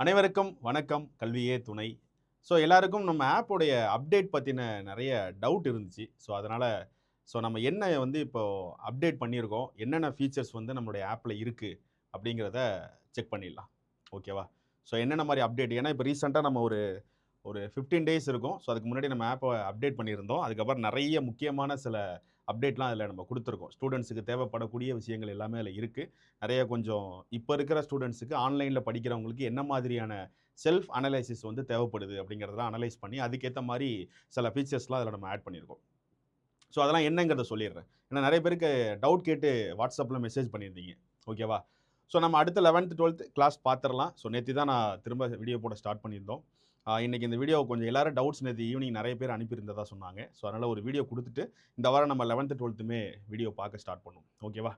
அனைவருக்கும் வணக்கம். கல்வியே துணை. எல்லாருக்கும் நம்ம ஆப்போடைய அப்டேட் பத்தின நெறைய டவுட் இருந்துச்சு. அதனால நம்ம என்ன இப்போ அப்டேட் பண்ணியிருக்கோம், என்னென்ன ஃபீச்சர்ஸ் நம்மளுடைய ஆப்ல இருக்கு அப்படிங்கிறத செக் பண்ணிடலாம். ஓகேவா? என்னென்ன மாரி அப்டேட் ஏன்னா இப்போ ரீசென்ட்டா நம்ம ஒரு ஒரு 15 டேஸ் இருக்கும். அதுக்கு முன்னாடி நம்ம ஆப்ப அப்டேட் பண்ணியிருந்தோம். அதுக்கப்புறம் நெறைய முக்கியமான சில அப்டேட்லாம் அதில நம்ம குடுத்துருக்கோம். ஸ்டூடண்ட்ஸ்க்கு தேவைப்படக்கூடிய விஷயங்கள் எல்லாமே அதில இருக்கு. நெறைய கொஞ்சம் இப்ப இருக்கிற ஸ்டூடண்ட்ஸ்க்கு ஆன்லைன்ல படிக்கிறவங்களுக்கு என்ன மாதிரியான செல்ஃப் அனலைசிஸ் தேவைப்படுது அப்படிங்கிறதெல்லாம் அனலைஸ் பண்ணி, அதுக்கேத்த மாரி சில ஃபீச்சர்ஸ்லாம் அதில நம்ம ஆட் பண்ணியிருக்கோம். அதெல்லாம் என்னங்கிறத சொல்லிர்றேன். ஏன்னா நெறைய பேருக்கு டவுட் கேட்டு WhatsAppல மெசேஜ் பண்ணியிருந்தீங்க. ஓகேவா? நம்ம அடுத்த 11த், 12த் கிளாஸ் பார்த்துரலாம். நேத்து தான் நான் திரும்ப வீடியோ போட ஸ்டார்ட் பண்ணியிருந்தோம். இன்னைக்கு இந்த வீடியோ கொஞ்சம் எல்லாரும் டவுட்ஸ் நேத்து ஈவினிங் நெறைய பேர் அனுப்பியிருந்ததா சொன்னாங்க. அதனால ஒரு வீடியோ குடுத்துட்டு, இந்த வாரம் நம்ம 11த், 12த்துமே வீடியோ பார்க்க ஸ்டார்ட் பண்ணுவோம். ஓகேவா?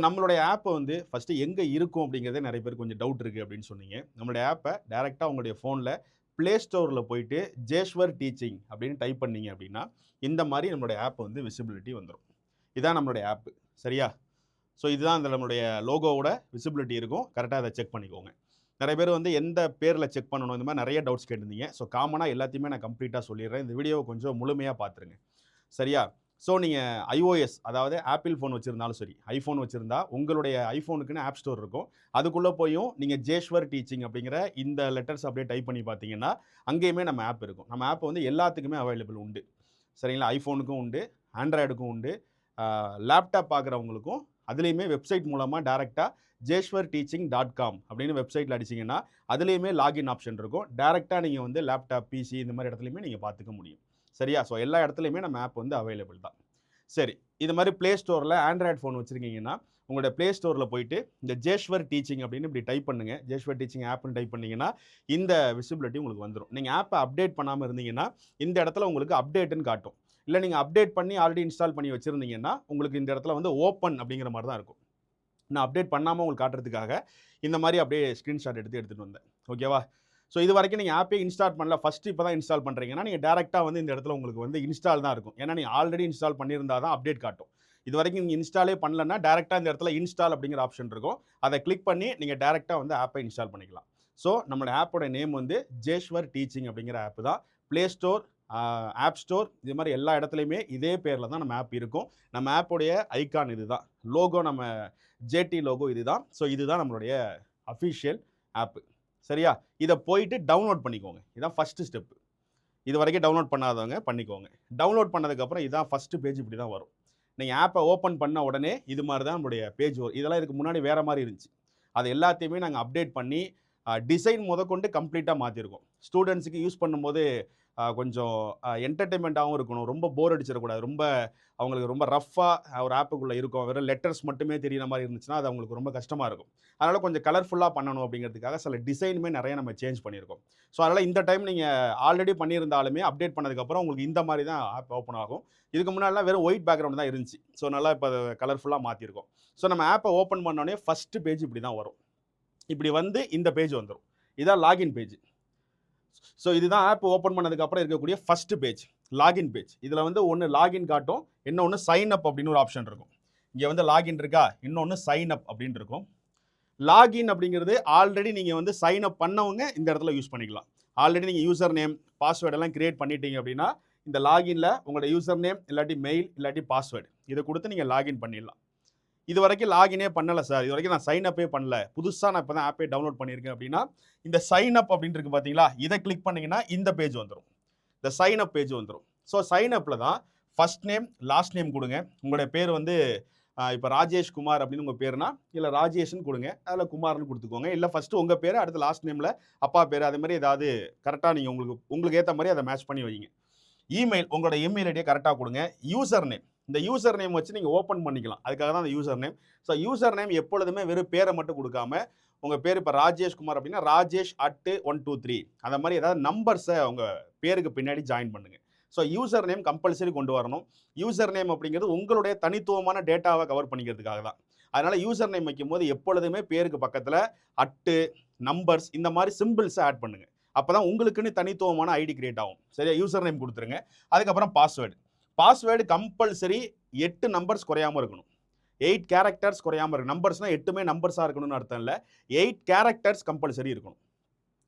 நம்மளுடைய ஆப் ஃபர்ஸ்ட்டு எங்க இருக்கும் அப்படிங்கிறதே நெறைய பேருக்கு கொஞ்சம் டவுட் இருக்கு அப்படின்னு சொன்னீங்க. நம்மளுடைய ஆப்ப டைரக்ட்டா உங்களுடைய ஃபோன்ல Play Storeல போயிட்டு ஜேஷ்வர் டீச்சிங் அப்படின்னு டைப் பண்ணீங்க அப்படின்னா, இந்த மாரி நம்மளுடைய ஆப் விசிபிலிட்டி வந்துரும். இதான் நம்மளுடைய ஆப். சரியா? இதுதான் அந்த நம்மளுடைய லோகோவோட விசிபிலிட்டி இருக்கும். கரெக்ட்டா அத செக் பண்ணிக்கோங்க. நெறைய பேர் எந்த பேர்ல செக் பண்ணணும், இந்த மாரி நெறைய டவுட்ஸ் கேட்டிருந்தீங்க. காமனா எல்லாத்தையுமே நான் கம்ப்ளீட்டா சொல்லிர்றேன். இந்த வீடியோவ கொஞ்சம் முழுமையா பார்த்துருங்க. சரியா? நீங்க iOS அதாவது ஆப்பிள் ஃபோன் வச்சிருந்தாலும் சரி, ஐஃபோன் வச்சிருந்தா உங்களுடைய ஐஃபோனுக்குன்னு ஆப் ஸ்டோர் இருக்கும். அதுக்குள்ள போயும் நீங்க ஜேஷ்வர் டீச்சிங் அப்படிங்கிற இந்த லெட்டர்ஸ் அப்படியே டைப் பண்ணி பார்த்தீங்கன்னா, அங்கேயுமே நம்ம ஆப் இருக்கும். நம்ம ஆப் எல்லாத்துக்குமே அவைலபிள் உண்டு. சரிங்களா? ஐஃபோனுக்கும் உண்டு, ஆண்ட்ராய்டுக்கும் உண்டு, லேப்டாப் பார்க்குறவங்களுக்கும் அதுலயுமே வெப்சைட் மூலமா டைரக்ட்டா jeshwarteaching.com அப்படின்னு வெப்சைட்ல அடிச்சீங்கன்னா, அதுலயுமே லாகின் ஆப்ஷன் இருக்கும். டைரக்ட்டா நீங்க லேப்டாப், பிசி இந்த மாரி இடத்துலயுமே நீங்க பார்த்துக்க முடியும். சரியா? எல்லா இடத்துலயுமே நம்ம ஆப் அவைலபிள் தான். சரி. இது மாரி Play Storeல ஆண்ட்ராய்டு ஃபோன் வச்சிருக்கீங்கன்னா, உங்களுடைய Play Storeல போயிட்டு இந்த ஜேஷ்வர் டீச்சிங் அப்படின்னு இப்படி டைப் பண்ணுங்க. ஜேஷ்வர் டீச்சிங் ஆப்ன்னு டைப் பண்ணீங்கன்னா, இந்த விசிபிலிட்டி உங்களுக்கு வந்துரும். நீங்க ஆப்ப அப்டேட் பண்ணாம இருந்தீங்கன்னா, இந்த இடத்துல உங்களுக்கு அப்டேட்ன்னு காட்டும். இல்ல நீங்க அப்டேட் பண்ணி ஆல்ரெடி இன்ஸ்டால் பண்ணி வச்சிருந்தீங்கன்னா, உங்களுக்கு இந்த இடத்துல ஓப்பன் அப்படிங்கிற மாரி தான் இருக்கும். நான் அப்டேட் பண்ணாம உங்களுக்கு காட்டுறதுக்காக, இந்த மாரி அப்படியே ஸ்கிரீன்ஷாட் எடுத்துட்டு வந்தேன். ஓகேவா? இதுவரைக்கும் நீங்க ஆப்பே இன்ஸ்டால் பண்ணல. ஃபர்ஸ்ட் இப்ப தான் இன்ஸ்டால் பண்றீங்கன்னா, நீங்க டைரக்ட்டா இந்த இடத்துல உங்களுக்கு இன்ஸ்டால் தான் இருக்கும். ஏன்னா நீங்க ஆல்ரெடி இன்ஸ்டால் பண்ணியிருந்தா தான் அப்டேட் காட்டும். இதுவரைக்கும் நீங்க இன்ஸ்டாலே பண்ணலன்னா, டைரக்ட்டா இந்த இடத்துல இன்ஸ்டால் அப்படிங்கிற ஆப்ஷன் இருக்கும். அத கிளிக் பண்ணி நீங்க டைரக்ட்டா ஆப்ப இன்ஸ்டால் பண்ணிக்கலாம். நம்மளோட ஆப்போட நேம் ஜேஷ்வர் டீச்சிங் அப்படிங்கிற ஆப் தான். Play Store, ஆப் ஸ்டோர் இது மாரி எல்லா இடத்துலயுமே இதே பேர்ல தான் நம்ம ஆப் இருக்கும். நம்ம ஆப்போடைய ஐகான் இதுதான். லோகோ நம்ம ஜேடி லோகோ இதுதான். இதுதான் நம்மளுடைய அஃபிஷியல் ஆப். சரியா? இத போயிட்டு டவுன்லோட் பண்ணிக்கோங்க. இதான் ஃபர்ஸ்ட் ஸ்டெப். இதுவரைக்கும் டவுன்லோட் பண்ணாதவங்க பண்ணிக்கோங்க. டவுன்லோட் பண்ணதுக்கு அப்புறம் இதான் ஃபர்ஸ்ட் பேஜ் இப்படி தான் வரும். நீங்க ஆப்ப ஓப்பன் பண்ண உடனே இது மாரி தான் நம்மளுடைய பேஜ் வரும். இதெல்லாம் இதுக்கு முன்னாடி வேற மாரி இருந்துச்சு. அது எல்லாத்தையுமே நாங்க அப்டேட் பண்ணி டிசைன் முதற்கொண்டு கம்ப்ளீட்டா மாத்திருக்கோம். ஸ்டூடண்ட்ஸ்க்கு யூஸ் பண்ணும்போது கொஞ்சம் என்டர்டெயின்மென்ட்டாவும் இருக்கணும். ரொம்ப போர் அடிச்சிடக்கூடாது. அவங்களுக்கு ரொம்ப ரஃப்பா ஒரு ஆப்புக்குள்ள இருக்கும். வெறும் லெட்டர்ஸ் மட்டுமே தெரியிற மாரி இருந்துச்சுன்னா, அது அவங்களுக்கு ரொம்ப கஷ்டமா இருக்கும். அதனால கொஞ்சம் கலர்ஃபுல்லா பண்ணணும் அப்படிங்கிறதுக்காக சில டிசைனுமே நெறைய நம்ம சேஞ்ச் பண்ணியிருக்கோம். அதனால இந்த டைம் நீங்க ஆல்ரெடி பண்ணியிருந்தாலுமே அப்டேட் பண்ணதுக்கப்புறம் உங்களுக்கு இந்த மாரி தான் ஆப் ஓப்பன் ஆகும். இதுக்கு முன்னாடிலாம் வெறும் ஒயிட் பேக்கிரவுண்ட் தான் இருந்துச்சு. நல்லா இப்ப கலர்ஃபுல்லா மாத்தியிருக்கோம். நம்ம ஆப்ப ஓப்பன் பண்ணோனே ஃபர்ஸ்ட் பேஜ் இப்படி தான் வரும். இப்படி இந்த பேஜ் வந்துரும். இதான் லாகின் பேஜ். இதுதான் ஆப் ஓப்பன் பண்ணதுக்கு அப்புறம் இருக்கக்கூடிய ஃபர்ஸ்ட் பேஜ். Login page. இதுல ஒண்ணு லாகின் காட்டும். இன்னொன்னு சைன் அப் அப்படின்னு ஒரு ஆப்ஷன் இருக்கும். இங்க லாகின் இருக்கா? இன்னொன்னு சைன் அப் அப்படின்னு இருக்கும். லாகின் அப்படிங்கிறது ஆல்ரெடி நீங்க சைன் அப் பண்ணவங்க இந்த இடத்துல யூஸ் பண்ணிக்கலாம். ஆல்ரெடி நீங்க யூசர் நேம், பாஸ்வேர்ட் எல்லாம் கிரியேட் பண்ணிட்டீங்க அப்படின்னா, இந்த லாகின்ல உங்களோட யூசர் நேம் இல்லாட்டி மெயில் இல்லாட்டி பாஸ்வேர்ட் இத குடுத்து நீங்க லாகின் பண்ணிடலாம். இதுவரைக்கும் லாகினே பண்ணல சார். இதுவரைக்கும் நான் சைன் அப்பே பண்ணல. புதுசா நான் இப்ப தான் ஆப்பே டவுன்லோட் பண்ணியிருக்கேன் அப்படின்னா, இந்த சைன் அப் அப்படின்னு இருக்கு பார்த்தீங்களா? இத கிளிக் பண்ணீங்கன்னா இந்த பேஜ் வந்துரும். இந்த சைன் அப் பேஜ் வந்துரும். சைன் அப்ல தான் ஃபர்ஸ்ட் நேம், லாஸ்ட் நேம் குடுங்க. உங்களுடைய பேர் இப்ப ராஜேஷ் குமார் அப்படின்னு உங்க பேருனா, இல்ல ராஜேஷ்ன்னு குடுங்க. அதுல குமார்ன்னு குடுத்துக்கோங்க. இல்ல ஃபர்ஸ்ட் உங்க பேரு, அடுத்து லாஸ்ட் நேம்ல அப்பா பேரு, அது மாரி ஏதாவது கரெக்ட்டா நீங்க உங்களுக்கு ஏத்த மாரி அத மேட்ச் பண்ணி வையுங்க. இமெயில் உங்களோட இமெயில் ஐடிய கரெக்ட்டா குடுங்க. யூசர் நேம் இந்த யூசர் நேம் வச்சு நீங்க ஓப்பன் பண்ணிக்கலாம். அதுக்காக தான் அந்த யூசர் நேம். யூசர் நேம் எப்பொழுதுமே வெறும் பேர மட்டும் குடுக்காம, உங்க பேரு இப்ப ராஜேஷ் குமார் அப்படின்னா, ராஜேஷ்@123 அந்த மாரி ஏதாவது நம்பர்ஸ உங்க பேருக்கு பின்னாடி ஜாயின் பண்ணுங்க. யூசர் நேம் கம்பல்சரி கொண்டு வரணும். யூசர் நேம் அப்படிங்கிறது உங்களுடைய தனித்துவமான டேட்டாவ கவர் பண்ணிக்கிறதுக்காக தான். அதனால யூசர் நேம் வைக்கும்போது எப்பொழுதுமே பேருக்கு பக்கத்துல அட்டு, நம்பர்ஸ் இந்த மாரி சிம்பிள்ஸ ஆட் பண்ணுங்க. அப்பதான் உங்களுக்குன்னு தனித்துவமான ஐடி கிரியேட் ஆகும். சரியா? யூசர் நேம் குடுத்துருங்க. அதுக்கப்புறம் பாஸ்வேர்ட். பாஸ்வேர்ட் கம்பல்சரி 8 நம்பர்ஸ் குறையாம இருக்கணும். 8 கேரக்டர்ஸ் குறையாம இருக்கணும். நம்பர்ஸ்னா 8மே நம்பர்ஸா இருக்கணும்னு அர்த்தம் இல்ல. 8 கேரக்டர்ஸ் கம்பல்சரி இருக்கணும்.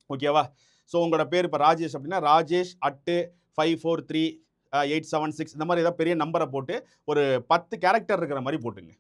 ஓகேவா? ஸோ உங்களோட பேர் இப்போ ராஜேஷ் அப்படின்னா rajesh@543 876 இந்த மாதிரி ஏதாவது பெரிய நம்பரை போட்டு ஒரு 10 கேரக்டர் இருக்கிற மாதிரி போட்டுங்க.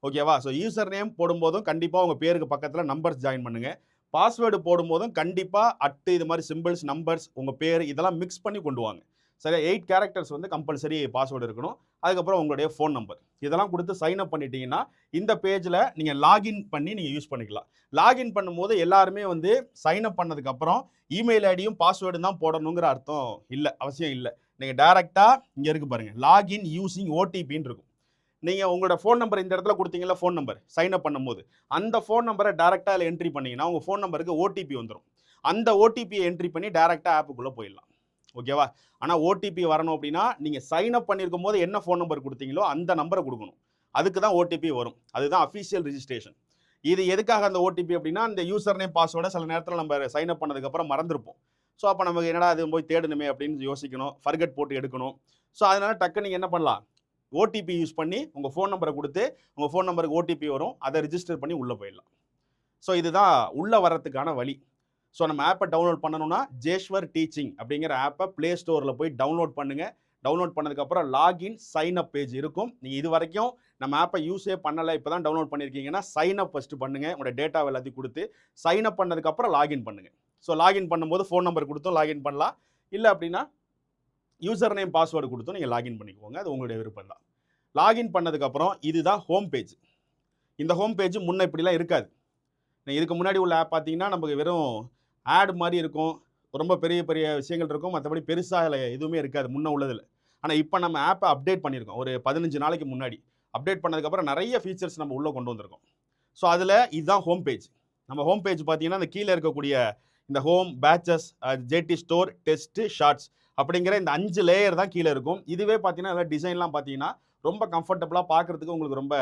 ஓகேவா? ஸோ யூசர் நேம் போடும்போதும் கண்டிப்பாக உங்கள் பேருக்கு பக்கத்தில் நம்பர்ஸ் ஜாயின் பண்ணுங்கள். பாஸ்வேர்டு போடும்போதும் கண்டிப்பாக இது மாதிரி சிம்பிள்ஸ், நம்பர்ஸ், உங்கள் பேர் இதெல்லாம் மிக்ஸ் பண்ணி கொண்டு வாங்க. சரியா? 8 கேரக்டர்ஸ் வந்து கம்பல்சரி பாஸ்வேர்டு இருக்கணும். அதுக்கப்புறம் உங்களுடைய ஃபோன் நம்பர் இதெல்லாம் கொடுத்து சைன் அப் பண்ணிட்டீங்கன்னா இந்த பேஜில் நீங்கள் லாகின் பண்ணி நீங்கள் யூஸ் பண்ணிக்கலாம். லாகின் பண்ணும்போது எல்லாருமே வந்து சைன் அப் பண்ணதுக்கப்புறம் இமெயில் ஐடியும் பாஸ்வேர்டும் தான் போடணுங்கிற அர்த்தம் இல்லை, அவசியம் இல்லை. நீங்கள் டேரெக்டாக இங்கே இருக்குது பாருங்கள், லாகின் யூஸிங் ஓடிபின்னு இருக்கும். நீங்கள் உங்களோட ஃபோன் நம்பர் இந்த இடத்துல கொடுத்தீங்களா, ஃபோன் நம்பர் சைன் அப் பண்ணும்போது அந்த ஃபோன் நம்பரை டேரெக்டாக அதில் என்ட்ரி பண்ணிங்கன்னா உங்கள் ஃபோன் நம்பருக்கு ஓடிபி வந்துடும். அந்த ஓடிபியை என்ட்ரி பண்ணி டேரெக்டாக ஆப்புக்குள்ளே போயிடலாம். ஓகேவா? ஆனால் ஓடிபி வரணும் அப்படின்னா நீங்கள் சைன் அப் பண்ணியிருக்கும் போது என்ன ஃபோன் நம்பர் கொடுத்தீங்களோ அந்த நம்பரை கொடுக்கணும். அதுக்கு தான் ஓடிபி வரும். அதுதான் அஃபிஷியல் ரிஜிஸ்ட்ரேஷன். இது எதுக்காக அந்த ஓடிபி அப்படின்னா, அந்த யூசர் நேம் பாஸ்வேர்டை சில நேரத்தில் நம்ம சைன் அப் பண்ணதுக்கப்புறம் மறந்துருப்போம். ஸோ அப்போ நமக்கு என்னடா அது போய் தேடணுமே அப்படின்னு யோசிக்கணும், ஃபர்கெட் போட்டு எடுக்கணும். ஸோ அதனால் டக்கு நீங்கள் என்ன பண்ணலாம், ஓடிபி யூஸ் பண்ணி உங்கள் ஃபோன் நம்பரை கொடுத்து உங்கள் ஃபோன் நம்பருக்கு ஓடிபி வரும், அதை ரிஜிஸ்டர் பண்ணி உள்ளே போயிடலாம். ஸோ இதுதான் உள்ளே வர்றதுக்கான வழி. ஸோ நம்ம ஆப்பை டவுன்லோட் பண்ணணும்னா ஜேஷ்வர் டீச்சிங் அப்படிங்கிற ஆப்பை ப்ளே ஸ்டோரில் போய் டவுன்லோட் பண்ணுங்கள். டவுன்லோட் பண்ணதுக்கப்புறம் லாகின் சைன் அப் பேஜ் இருக்கும். நீங்கள் இது வரைக்கும் நம்ம ஆப்பை யூஸே பண்ணலை, இப்போ தான் டவுன்லோட் பண்ணியிருக்கீங்கன்னா சைன் அப் ஃபஸ்ட்டு பண்ணுங்கள். உங்களோட டேட்டா எல்லாத்தையும் கொடுத்து சைன் அப் பண்ணதுக்கப்புறம் லாகின் பண்ணுங்கள். ஸோ லாகின் பண்ணும்போது ஃபோன் நம்பர் கொடுத்தும் லாகின் பண்ணலாம், இல்லை அப்படின்னா யூசர் நேம் பாஸ்வேர்டு கொடுத்தும் நீங்கள் லாகின் பண்ணிக்கோங்க. அது உங்களுடைய விருப்பம் தான். லாகின் பண்ணதுக்கப்புறம் இதுதான் ஹோம் பேஜ். இந்த ஹோம் பேஜ் முன்ன இப்படிலாம் இருக்காது. இதுக்கு முன்னாடி உள்ள ஆப் பார்த்தீங்கன்னா நமக்கு வெறும் ஆட் மாதிரி இருக்கும், ரொம்ப பெரிய பெரிய விஷயங்கள் இருக்கும், மற்றபடி பெருசாக அதில் எதுவுமே இருக்காது முன்ன உள்ளதில். ஆனால் இப்போ நம்ம ஆப்பை அப்டேட் பண்ணியிருக்கோம். ஒரு 15 நாளைக்கு முன்னாடி அப்டேட் பண்ணதுக்கப்புறம் நிறைய ஃபீச்சர்ஸ் நம்ம உள்ளே கொண்டு வந்திருக்கோம். ஸோ அதில் இதுதான் ஹோம் பேஜ். நம்ம ஹோம் பேஜ் பார்த்தீங்கன்னா அந்த கீழே இருக்கக்கூடிய இந்த home, batches, JD store, test, shorts அப்படிங்கிற இந்த 5 லேயர் தான் கீழே இருக்கும். இதுவே பார்த்தீங்கன்னா அதில் டிசைன்லாம் பார்த்தீங்கன்னா ரொம்ப கம்ஃபர்டபுளாக பார்க்குறதுக்கு உங்களுக்கு ரொம்ப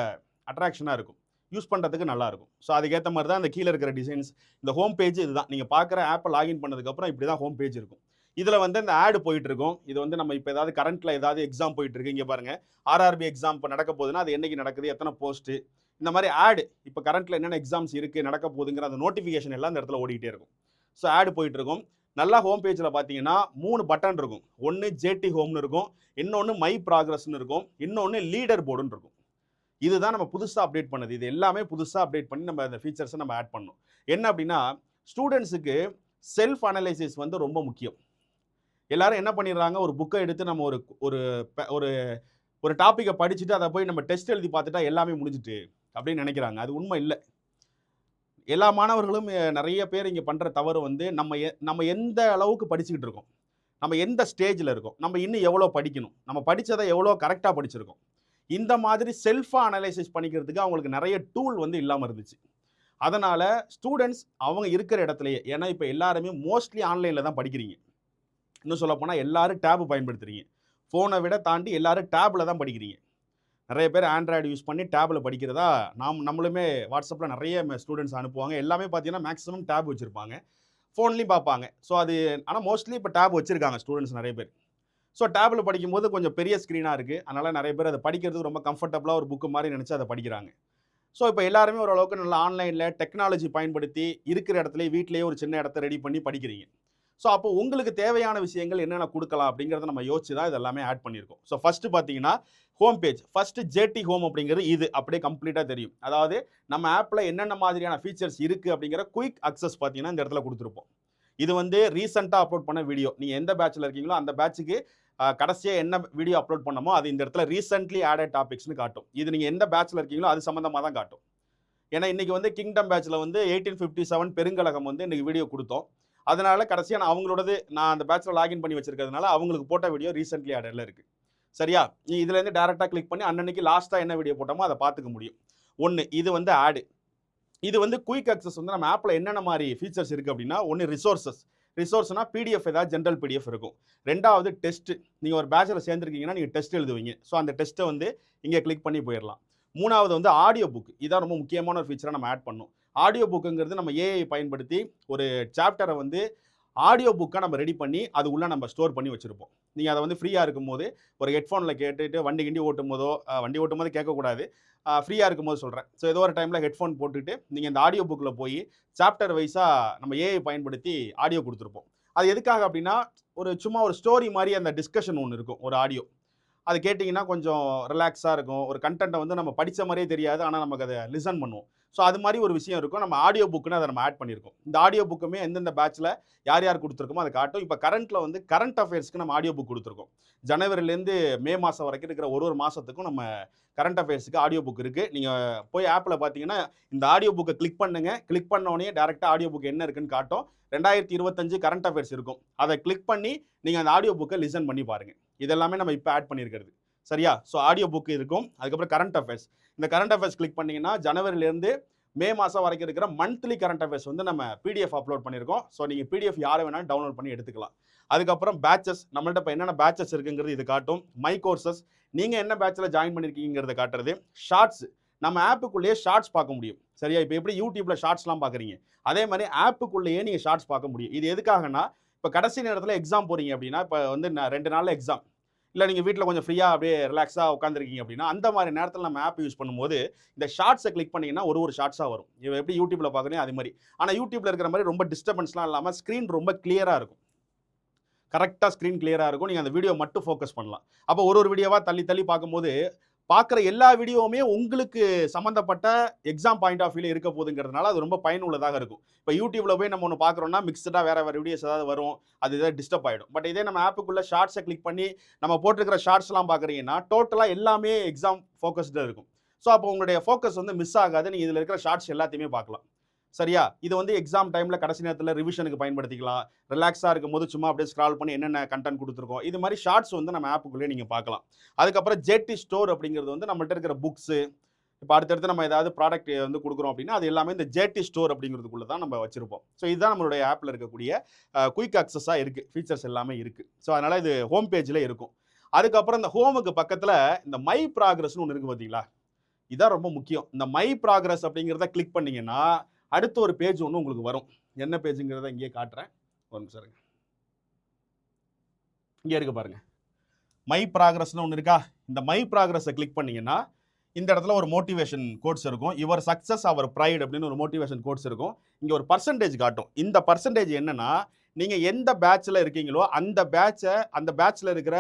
அட்ராக்ஷனாக இருக்கும், யூஸ் பண்ணுறதுக்கு நல்லாயிருக்கும். ஸோ அதுக்கேற்ற மாதிரி தான் இந்த கீழே இருக்கிற டிசைன்ஸ். இந்த ஹோம் பேஜ் இதுதான். நீங்கள் பார்க்குற ஆப்பை லாகின் பண்ணதுக்கப்புறம் இப்படி தான் ஹோம் பேஜ் இருக்கும். இதில் வந்து இந்த ஆடு போயிட்டு இருக்கும். இது வந்து நம்ம இப்போ ஏதாவது கரண்ட்டில் ஏதாவது எக்ஸாம் போயிட்டு இருக்கு, இங்கே பாருங்கள் ஆர்ஆர்பி எக்ஸாம் இப்போ நடக்க போகுதுன்னா அது என்னைக்கு நடக்குது, எத்தனை போஸ்ட்டு, இந்த மாதிரி ஆடு இப்போ கரண்ட்டில் என்னென்ன எக்ஸாம்ஸ் இருக்குது நடக்க போகுதுங்கிற அந்த நோட்டிஃபிகேஷன் எல்லாம் இந்த இடத்துல ஓடிக்கிட்டே இருக்கும். ஸோ ஆடு போயிட்டு இருக்கும். நல்லா ஹோம் பேஜில் பார்த்தீங்கன்னா 3 பட்டன் இருக்கும். ஒன்று ஜேடி ஹோம்னு இருக்கும், இன்னொன்று மை ப்ராக்ரஸ்ன்னு இருக்கும், இன்னொன்று லீடர் போர்டுன்னு இருக்கும். இதுதான் நம்ம புதுசாக அப்டேட் பண்ணது. இது எல்லாமே புதுசாக அப்டேட் பண்ணி நம்ம அந்த ஃபீச்சர்ஸை நம்ம ஆட் பண்ணோம். என்ன அப்படின்னா, ஸ்டூடெண்ட்ஸுக்கு செல்ஃப் அனலைசிஸ் வந்து ரொம்ப முக்கியம். எல்லாரும் என்ன பண்ணிடுறாங்க, ஒரு புக்கை எடுத்து நம்ம ஒரு ஒரு ஒரு டாப்பிக்கை படிச்சுட்டு அதை போய் நம்ம டெஸ்ட் எழுதி பார்த்துட்டா எல்லாமே முடிஞ்சிட்டு அப்படின்னு நினைக்கிறாங்க. அது உண்மை இல்லை. எல்லா மாணவர்களும் நிறைய பேர் இங்கே பண்ணுற தவறு வந்து நம்ம எந்த அளவுக்கு படிச்சுக்கிட்டு இருக்கோம், நம்ம எந்த ஸ்டேஜில் இருக்கோம், நம்ம இன்னும் எவ்வளோ படிக்கணும், நம்ம படித்ததை எவ்வளோ கரெக்டாக படிச்சிருக்கோம், இந்த மாதிரி செல்ஃபாக அனலைசிஸ் பண்ணிக்கிறதுக்கு அவங்களுக்கு நிறைய டூல் வந்து இல்லாமல் இருந்துச்சு. அதனால் ஸ்டூடெண்ட்ஸ் அவங்க இருக்கிற இடத்துலையே, ஏன்னா இப்போ எல்லாருமே மோஸ்ட்லி ஆன்லைனில் தான் படிக்கிறீங்க. இன்னும் சொல்லப்போனால் எல்லாரும் டேபு பயன்படுத்துகிறீங்க. ஃபோனை விட தாண்டி எல்லாரும் டேபில் தான் படிக்கிறீங்க. நிறைய பேர் ஆண்ட்ராய்டு யூஸ் பண்ணி டேபில் படிக்கிறதா நம்மளுமே வாட்ஸ்அப்பில் நிறைய ஸ்டூடெண்ட்ஸ் அனுப்புவாங்க. எல்லாமே பார்த்தீங்கன்னா மேக்ஸிமம் டேப் வச்சுருப்பாங்க, ஃபோன்லேயும் பார்ப்பாங்க. ஸோ அது ஆனால் மோஸ்ட்லி இப்போ டேப் வச்சுருக்காங்க ஸ்டூடெண்ட்ஸ் நிறைய பேர். ஸோ டேபில் படிக்கும்போது கொஞ்சம் பெரிய ஸ்க்ரீனாக இருக்குது, அதனால் நிறைய பேர் அதை படிக்கிறதுக்கு ரொம்ப கம்ஃபர்டபுளாக ஒரு புக்கு மாதிரி நினச்சி அதை படிக்கிறாங்க. ஸோ இப்போ எல்லாருமே ஓரளவுக்கு நல்லா ஆன்லைனில் டெக்னாலஜி பயன்படுத்தி இருக்கிற இடத்துலேயே வீட்டிலேயே ஒரு சின்ன இடத்த ரெடி பண்ணி படிக்கிறீங்க. ஸோ அப்போ உங்களுக்கு தேவையான விஷயங்கள் என்னென்ன கொடுக்கலாம் அப்படிங்கிறத நம்ம யோசிச்சு தான் இதெல்லாமே ஆட் பண்ணியிருக்கோம். ஸோ ஃபஸ்ட்டு பார்த்தீங்கன்னா home page. First JD home அப்படிங்கிறது இது அப்படியே கம்ப்ளீட்டாக தெரியும். அதாவது நம்ம ஆப்பில் என்னென்ன மாதிரியான ஃபீச்சர்ஸ் இருக்குது அப்படிங்கிற குயிக் அக்சஸ் பார்த்தீங்கன்னா இந்த இடத்துல கொடுத்துருப்போம். இது வந்து ரீசெண்டாக அப்லோட் பண்ண வீடியோ. நீங்கள் எந்த பேட்சில் இருக்கீங்களோ அந்த பேட்சுக்கு கடைசியாக என்ன வீடியோ அப்லோட் பண்ணமோ அது இந்த இடத்துல ரீசென்ட்லி ஆடட் டாபிக்ஸ்னு காட்டும். இது நீங்கள் எந்த பேட்சில் இருக்கீங்களோ அது சம்மந்தமாக தான் காட்டும். ஏன்னா இன்றைக்கி வந்து கிங்டம் பேட்சில் வந்து 1857 பெருங்கழகம் வந்து இன்றைக்கி வீடியோ கொடுத்தோம். அதனால கடைசியாக நான் அந்த பேட்சில் லாகின் பண்ணி வச்சிருக்கிறதுனால அவங்களுக்கு போட்ட வீடியோ ரீசென்ட்லி ஆடரில் இருக்குது. சரியா? நீ இதுலேருந்து டேரெக்டாக கிளிக் பண்ணி அன்னன்னைக்கு லாஸ்ட்டாக என்ன வீடியோ போட்டோமோ அதை பார்த்துக்க முடியும். ஒன்று இது வந்து ஆடு. இது வந்து குயிக் அக்சஸ் வந்து நம்ம ஆப்பில் என்னென்ன மாதிரி ஃபீச்சர்ஸ் இருக்குது அப்படின்னா, ஒன்று ரிசோர்ஸ்னால் பிடிஎஃப் ஏதாவது ஜென்ரல் பிடிஎஃப் இருக்கும். ரெண்டாவது டெஸ்ட்டு. நீங்கள் ஒரு பேட்சில் சேர்ந்துருக்கீங்கன்னா நீங்கள் டெஸ்ட் எழுதுவீங்க. ஸோ அந்த டெஸ்ட்டை வந்து இங்கே கிளிக் பண்ணி போயிடலாம். மூணாவது வந்து ஆடியோ புக். இதான் ரொம்ப முக்கியமான ஒரு ஃபீச்சராக நம்ம ஆட் பண்ணோம். ஆடியோ புக்குங்கிறது நம்ம ஏஐ பயன்படுத்தி ஒரு சாப்டரை வந்து ஆடியோ புக்கை நம்ம ரெடி பண்ணி அது உள்ள நம்ம ஸ்டோர் பண்ணி வச்சிருப்போம். நீங்கள் அதை வந்து ஃப்ரீயாக இருக்கும்போது ஒரு ஹெட்ஃபோனில் கேட்டுட்டு வண்டி ஓட்டும் போது கேட்கக்கூடாது. ஃப்ரீயாக இருக்கும்போது சொல்கிறேன். ஸோ ஏதோ ஒரு டைமில் ஹெட்ஃபோன் போட்டுட்டு நீங்கள் இந்த ஆடியோ புக்கில் போய் சாப்டர் வைஸாக நம்ம ஏஐ பயன்படுத்தி ஆடியோ கொடுத்துருப்போம். அது எதுக்காக அப்படின்னா, சும்மா ஒரு ஸ்டோரி மாதிரி அந்த டிஸ்கஷன் ஒன்று இருக்கும், ஒரு ஆடியோ. அது கேட்டிங்கன்னா கொஞ்சம் ரிலாக்ஸாக இருக்கும். ஒரு கண்டென்ட்டை வந்து நம்ம படித்த மாதிரியே தெரியாது, ஆனால் நமக்கு அதை லிசன் பண்ணுவோம். ஸோ அது மாதிரி ஒரு விஷயம் இருக்கும். நம்ம ஆடியோ புக்குன்னு அதை நம்ம ஆட் பண்ணியிருக்கோம். இந்த ஆடியோ புக்குமே எந்தெந்த பேட்சில் யார் யார் கொடுத்துருக்கோமோ அதை காட்டும். இப்போ கரண்ட்டில் வந்து கரண்ட் அஃபேர்ஸ்க்கு நம்ம ஆடியோ புக் கொடுத்துருக்கோம். ஜனவரிலேருந்து மே மாதம் வரைக்கும் இருக்கிற ஒரு மாதத்துக்கும் நம்ம கரண்ட் அஃபேர்ஸுக்கு ஆடியோ புக் இருக்குது. நீங்கள் போய் ஆப்பில் பார்த்தீங்கன்னா இந்த ஆடியோ புக்கை கிளிக் பண்ணுங்க. கிளிக் பண்ணோடனே டேரெக்டாக ஆடியோ புக் என்ன இருக்குன்னு காட்டும். 2025 கரண்ட் அஃபேர்ஸ் இருக்கும். அதை கிளிக் பண்ணி நீங்கள் அந்த ஆடியோ புக்கை லிசன் பண்ணி பாருங்கள். இதெல்லாமே நம்ம இப்போ ஆட் பண்ணியிருக்கிறது. சரியா? ஸோ ஆடியோ புக் இருக்கும். அதுக்கப்புறம் கரண்ட் அஃபேர்ஸ். இந்த கரண்ட் அஃபேர்ஸ் கிளிக் பண்ணிங்கன்னா ஜனவரிலேருந்து மே மாதம் வரைக்கும் இருக்கிற மந்த்லி கரண்ட் அஃபேர்ஸ் வந்து நம்ம பிடிஎஃப் அப்லோட் பண்ணியிருக்கோம். ஸோ நீங்கள் பிடிஎஃப் யாரை வேணாலும் டவுன்லோட் பண்ணி எடுத்துக்கலாம். அதுக்கப்புறம் பேட்சஸ், நம்மள்ட்ட இப்போ என்னென்ன பேட்சஸ் இருக்குங்கிறது இது காட்டும். மை கோர்சஸ், நீங்கள் என்ன பேட்சில் ஜாயின் பண்ணியிருக்கீங்கிறத காட்டுறது. ஷார்ட்ஸ், நம்ம ஆப்புக்குள்ளேயே ஷார்ட்ஸ் பார்க்க முடியும். சரியா? இப்போ எப்படி யூடியூப்பில் ஷார்ட்ஸ்லாம் பார்க்குறீங்க, அதே மாதிரி ஆப்புக்குள்ளேயே நீங்கள் ஷார்ட்ஸ் பார்க்க முடியும். இது எதுக்காகனா, இப்போ கடைசி நேரத்தில் எக்ஸாம் போகிறீங்க அப்படின்னா, இப்போ வந்து 2 நாளில் எக்ஸாம், இல்லை நீங்கள் வீட்டில் கொஞ்சம் ஃப்ரீயாக அப்படியே ரிலாக்ஸாக உட்காந்துருக்கீங்க அப்படின்னா, அந்த மாதிரி நேரத்தில் நம்ம ஆப் யூஸ் பண்ணும்போது இந்த ஷார்ட்ஸை கிளிக் பண்ணிங்கன்னா ஒரு ஷார்ட்ஸாக வரும். இது எப்படி யூடியூப்பில் பார்க்குறீங்க அது மாதிரி. ஆனால் யூடியூப்பில் இருக்கிற மாதிரி ரொம்ப டிஸ்டர்பன்ஸ்லாம் இல்லாமல் ஸ்க்ரீன் ரொம்ப கிளியராக இருக்கும். கரெக்டாக ஸ்க்ரீன் கிளியராக இருக்கும். நீங்கள் அந்த வீடியோ மட்டும் ஃபோக்கஸ் பண்ணலாம். அப்போ ஒரு வீடியோவாக தள்ளி பார்க்கும்போது பார்க்குற எல்லா வீடியோவுமே உங்களுக்கு சம்மந்தப்பட்ட எக்ஸாம் பாயிண்ட் ஆஃப் வியூவில் இருக்க போகுதுங்கிறதுனால அது ரொம்ப பயனுள்ளதாக இருக்கும். இப்போ யூடியூப்பில் போய் நம்ம ஒன்று பார்க்குறோம்னா மிக்சடாக வேறு வீடியோஸ் ஏதாவது வரும், அது ஏதாவது டிஸ்டர்ப் ஆகிடும். பட் இதே நம்ம ஆப்புக்குள்ளே ஷார்ட்ஸை கிளிக் பண்ணி நம்ம போட்டிருக்கிற ஷார்ட்ஸ்லாம் பார்க்குறீங்கன்னா டோட்டலாக எல்லாமே எக்ஸாம் ஃபோக்கஸ்டாக இருக்கும். ஸோ அப்போ உங்களுடைய ஃபோக்கஸ் வந்து மிஸ் ஆகாது. நீங்கள் இதில் இருக்கிற ஷார்ட்ஸ் எல்லாத்தையுமே பார்க்கலாம். சரியா? இது வந்து எக்ஸாம் டைமில் கடைசி நேரத்தில் ரிவிஷனுக்கு பயன்படுத்திக்கலாம். ரிலாக்ஸாக இருக்கும்போது சும்மா அப்படியே ஸ்க்ரால் பண்ணி என்னென்ன கண்டென்ட் கொடுத்துருக்கோம், இது மாதிரி ஷார்ட்ஸ் வந்து நம்ம ஆப்புக்குள்ளேயே நீங்கள் பார்க்கலாம். அதுக்கப்புறம் ஜேடி ஸ்டோர் அப்படிங்கிறது வந்து நம்மள்ட்ட இருக்கிற புக்ஸு, இப்போ அடுத்தடுத்து நம்ம ஏதாவது ப்ராடக்ட் வந்து கொடுக்குறோம் அப்படின்னா அது எல்லாமே இந்த ஜேடி ஸ்டோர் அப்படிங்கிறதுக்குள்ளே தான் நம்ம வச்சுருப்போம். ஸோ இதுதான் நம்மளுடைய ஆப்பில் இருக்கக்கூடிய குயிக் அக்சஸாக இருக்குது. ஃபீச்சர்ஸ் எல்லாமே இருக்குது. ஸோ அதனால் இது ஹோம் பேஜில் இருக்கும். அதுக்கப்புறம் இந்த ஹோமுக்கு பக்கத்தில் இந்த மை ப்ராக்ரஸ்னு ஒன்று இருக்குது பார்த்தீங்களா? இதுதான் ரொம்ப முக்கியம். இந்த மை ப்ராக்ரஸ் அப்படிங்கிறத கிளிக் பண்ணிங்கன்னா அடுத்த ஒரு பேஜ் ஒன்று உங்களுக்கு வரும். என்ன பேஜுங்கிறத இங்கேயே காட்டுறேன். ஒரு நிமிஷம் இருங்க. இங்கே இருக்கு பாருங்க, மை ப்ராக்ரஸ்னு ஒன்று இருக்கா? இந்த மை ப்ராக்ரஸை கிளிக் பண்ணிங்கன்னா இந்த இடத்துல ஒரு மோட்டிவேஷன் கோட்ஸ் இருக்கும். யுவர் சக்ஸஸ் அவர் ப்ரைட் அப்படின்னு ஒரு மோட்டிவேஷன் கோட்ஸ் இருக்கும். இங்கே ஒரு பர்சன்டேஜ் காட்டும். இந்த பர்சன்டேஜ் என்னன்னா, நீங்கள் எந்த பேட்சில் இருக்கீங்களோ அந்த பேட்சில் இருக்கிற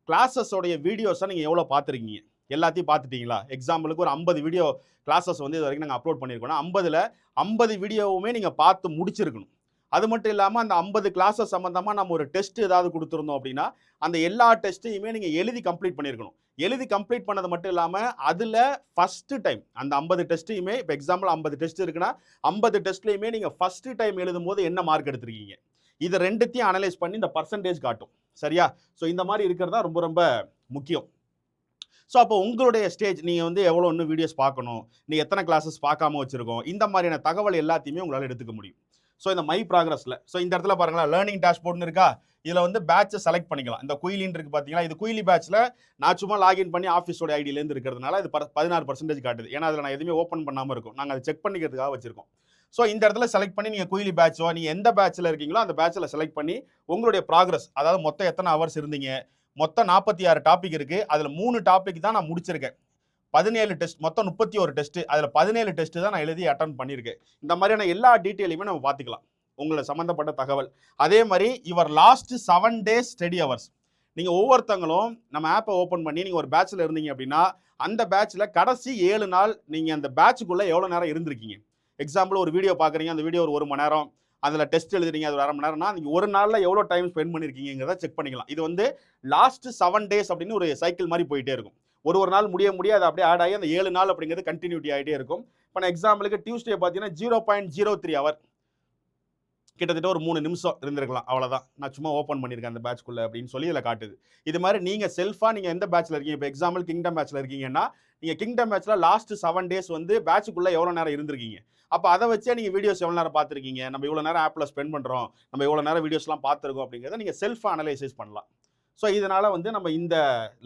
கிளாஸஸோடைய வீடியோஸை நீங்கள் எவ்வளோ பார்த்துருக்கீங்க, எல்லாத்தையும் பார்த்துட்டீங்களா? எக்ஸாம்பிளுக்கு ஒரு 50 வீடியோ கிளாஸஸ் வந்து இது வரைக்கும் நாங்கள் அப்லோட் பண்ணியிருக்கோம். 50ல் 50 வீடியோவுமே நீங்கள் பார்த்து முடிச்சிருக்கணும். அது மட்டும் இல்லாமல் அந்த 50 கிளாஸஸ் சம்மந்தமாக நம்ம ஒரு டெஸ்ட் ஏதாவது கொடுத்துருந்தோம் அப்படின்னா அந்த எல்லா டெஸ்ட்டையுமே நீங்கள் எழுதி கம்ப்ளீட் பண்ணியிருக்கணும். எழுதி கம்ப்ளீட் பண்ணது மட்டும் இல்லாமல் அதில் ஃபஸ்ட்டு டைம் அந்த 50 டெஸ்ட்டையுமே, இப்போ எக்ஸாம்பிள் 50 டெஸ்ட் இருக்குன்னா 50 டெஸ்ட்லையுமே நீங்கள் ஃபஸ்ட்டு டைம் எழுதும் போது என்ன மார்க் எடுத்திருக்கீங்க, இதை ரெண்டுத்தையும் அனலைஸ் பண்ணி இந்த பர்சன்டேஜ் காட்டும். சரியா? ஸோ இந்த மாதிரி இருக்கிறது தான் ரொம்ப ரொம்ப முக்கியம். ஸோ அப்போ உங்களுடைய ஸ்டேஜ், நீங்கள் வந்து எவ்வளோ இன்னும் வீடியோஸ் பார்க்கணும், நீங்கள் எத்தனை கிளாஸஸ் பார்க்காம வச்சுருக்கோம், இந்த மாதிரியான தகவல் எல்லாத்தையுமே உங்களால் எடுத்துக்க முடியும். ஸோ இந்த மை ப்ராக்ரஸில் இந்த இடத்துல பாருங்களா, லேர்னிங் டேஷ்போர்ட்னு இருக்கா? இதில் வந்து பேட்சை செலக்ட் பண்ணிக்கலாம். இந்த குயிலின்னு இருக்குது பார்த்தீங்களா? இது குயிலி பேட்சில் நான் சும்மா லாகின் பண்ணி ஆஃபீஸோட ஐடியிலேருந்து இருக்கிறதுனால இது 16% காட்டுது. ஏன்னா அதில் நான் எதுவுமே ஓப்பன் பண்ணாமல் இருக்கும். நாங்கள் அதை செக் பண்ணிக்கிறதுக்காக வச்சுருக்கோம். ஸோ இந்த இடத்துல செலக்ட் பண்ணி நீங்கள் குயிலி பேட்சோ, நீங்கள் எந்த பேட்சில் இருக்கீங்களோ அந்த பேட்சில் செலக்ட் பண்ணி உங்களுடைய ப்ராக்ரஸ், அதாவது மொத்தம் எத்தனை ஹவர்ஸ் இருந்தீங்க, மொத்தம் 46 டாபிக் இருக்குது. அதில் 3 டாபிக் தான் நான் முடிச்சிருக்கேன். 17 டெஸ்ட், மொத்தம் 31 டெஸ்ட்டு. அதில் 17 டெஸ்ட்டு தான் நான் எழுதி அட்டன் பண்ணியிருக்கேன். இந்த மாதிரியான எல்லா டீட்டெயிலுமே நம்ம பார்த்துக்கலாம், உங்களை சம்மந்தப்பட்ட தகவல். அதே மாதிரி your last 7 days study hours. நீங்கள் ஒவ்வொருத்தங்களும் நம்ம ஆப்பை ஓப்பன் பண்ணி நீங்கள் ஒரு பேட்சில் இருந்தீங்க அப்படின்னா அந்த பேட்சில் கடைசி 7 நாள் நீங்கள் அந்த பேட்சுக்குள்ளே எவ்வளோ நேரம் இருந்திருக்கீங்க. எக்ஸாம்பிள் ஒரு வீடியோ பார்க்குறீங்க, அந்த வீடியோ ஒரு மணி நேரம், அதில் டெஸ்ட் எழுதுறீங்க, அது ஒரு அரை மணி நேரம்னா நீங்கள் ஒரு நாளில் எவ்வளோ டைம் ஸ்பெண்ட் பண்ணியிருக்கீங்கிறத செக் பண்ணிக்கலாம். இது வந்து லாஸ்ட் 7 days அப்படின்னு ஒரு சைக்கிள் மாதிரி போயிட்டே இருக்கும். ஒரு நாள் முடிய அது அப்படியே ஆட் ஆகி அந்த 7 நாள் அப்படிங்கிறது கண்டினியூட்டி ஆகிட்டே இருக்கும். இப்போ நான் எக்ஸாம்பிளுக்கு டியூஸ்டே பார்த்தீங்கன்னா 0.03 ஹவர், கிட்டத்தட்ட ஒரு 3 நிமிஷம் இருந்திருக்கலாம், அவ்வளோதான். நான் சும்மா ஓப்பன் பண்ணியிருக்கேன் அந்த பேட்ச்க்குள்ளே அப்படின்னு சொல்லி இதில் காட்டுது. இது மாதிரி நீங்கள் செல்ஃபாக நீங்கள் எந்த பேட்சில் இருக்கீங்க, இப்போ எக்ஸாம்பிள் கிங்டம் பேட்சில் இருக்கீங்கன்னா நீங்கள் கிங்டம் பேட்சில் லாஸ்ட் 7 days வந்து பேட்சுக்குள்ளே எவ்வளோ நேரம் இருந்திருக்கீங்க. அப்போ அதை வச்சே நீங்கள் வீடியோஸ் எவ்வளோ நேரம் பார்த்துருக்கீங்க, நம்ம இவ்வளோ நேரம் ஆப்பில் ஸ்பெண்ட் பண்ணுறோம், நம்ம இவ்வளோ நேரம் வீடியோஸ்லாம் பார்த்துருக்கோம் அப்படிங்கிறத நீங்கள் செல்ஃபாக அனலைசைஸ் பண்ணலாம். ஸோ இதனால வந்து நம்ம இந்த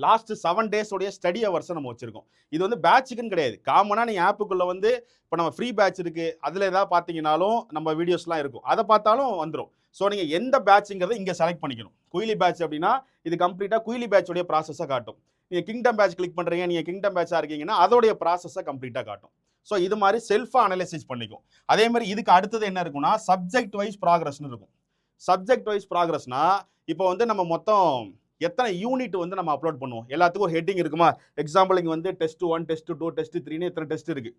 லாஸ்ட் 7 டேஸோடைய ஸ்டடி ஹவர்ஸை நம்ம வச்சிருக்கோம். இது வந்து பேட்சுக்குன்னு கிடையாது. காமனாக நீங்கள் ஆப்புக்குள்ளே வந்து இப்போ நம்ம ஃப்ரீ பேட்ச் இருக்குது, அதில் ஏதாவது பார்த்தீங்கன்னாலும் நம்ம வீடியோஸ்லாம் இருக்கும், அதை பார்த்தாலும் வந்துடும். ஸோ நீங்கள் எந்த பேட்சுங்கிறத இங்கே செலக்ட் பண்ணிக்கணும். குயிலி பேட்ச் அப்படின்னா இது கம்ப்ளீட்டாக குயிலி பேட்சோடைய ப்ராசஸை காட்டும். நீங்கள் கிங்டம் பேட்ச் கிளிக் பண்ணுறீங்க, நீங்கள் கிங்டம் பேட்சாக இருக்கீங்கன்னா அதோடைய ப்ராசஸை கம்ப்ளீட்டாக காட்டும். ஸோ இது மாதிரி செல்ஃபாக அனலைசிஸ் பண்ணிக்கும். அதே மாதிரி இதுக்கு அடுத்தது என்ன இருக்குன்னா சப்ஜெக்ட் வைஸ் ப்ராக்ரஸ்னு இருக்கும். சப்ஜெக்ட் வைஸ் ப்ராக்ரஸ்னா இப்போ வந்து நம்ம மொத்தம் எத்தனை யூனிட் வந்து நம்ம அப்லோட் பண்ணுவோம், எல்லாத்துக்கும் ஒரு ஹெட்டிங் இருக்குமா. எக்ஸாம்பிள் இங்கே வந்து டெஸ்ட் 1, டெஸ்ட் 2, டெஸ்ட் 3ன்னு எத்தனை டெஸ்ட் இருக்குது.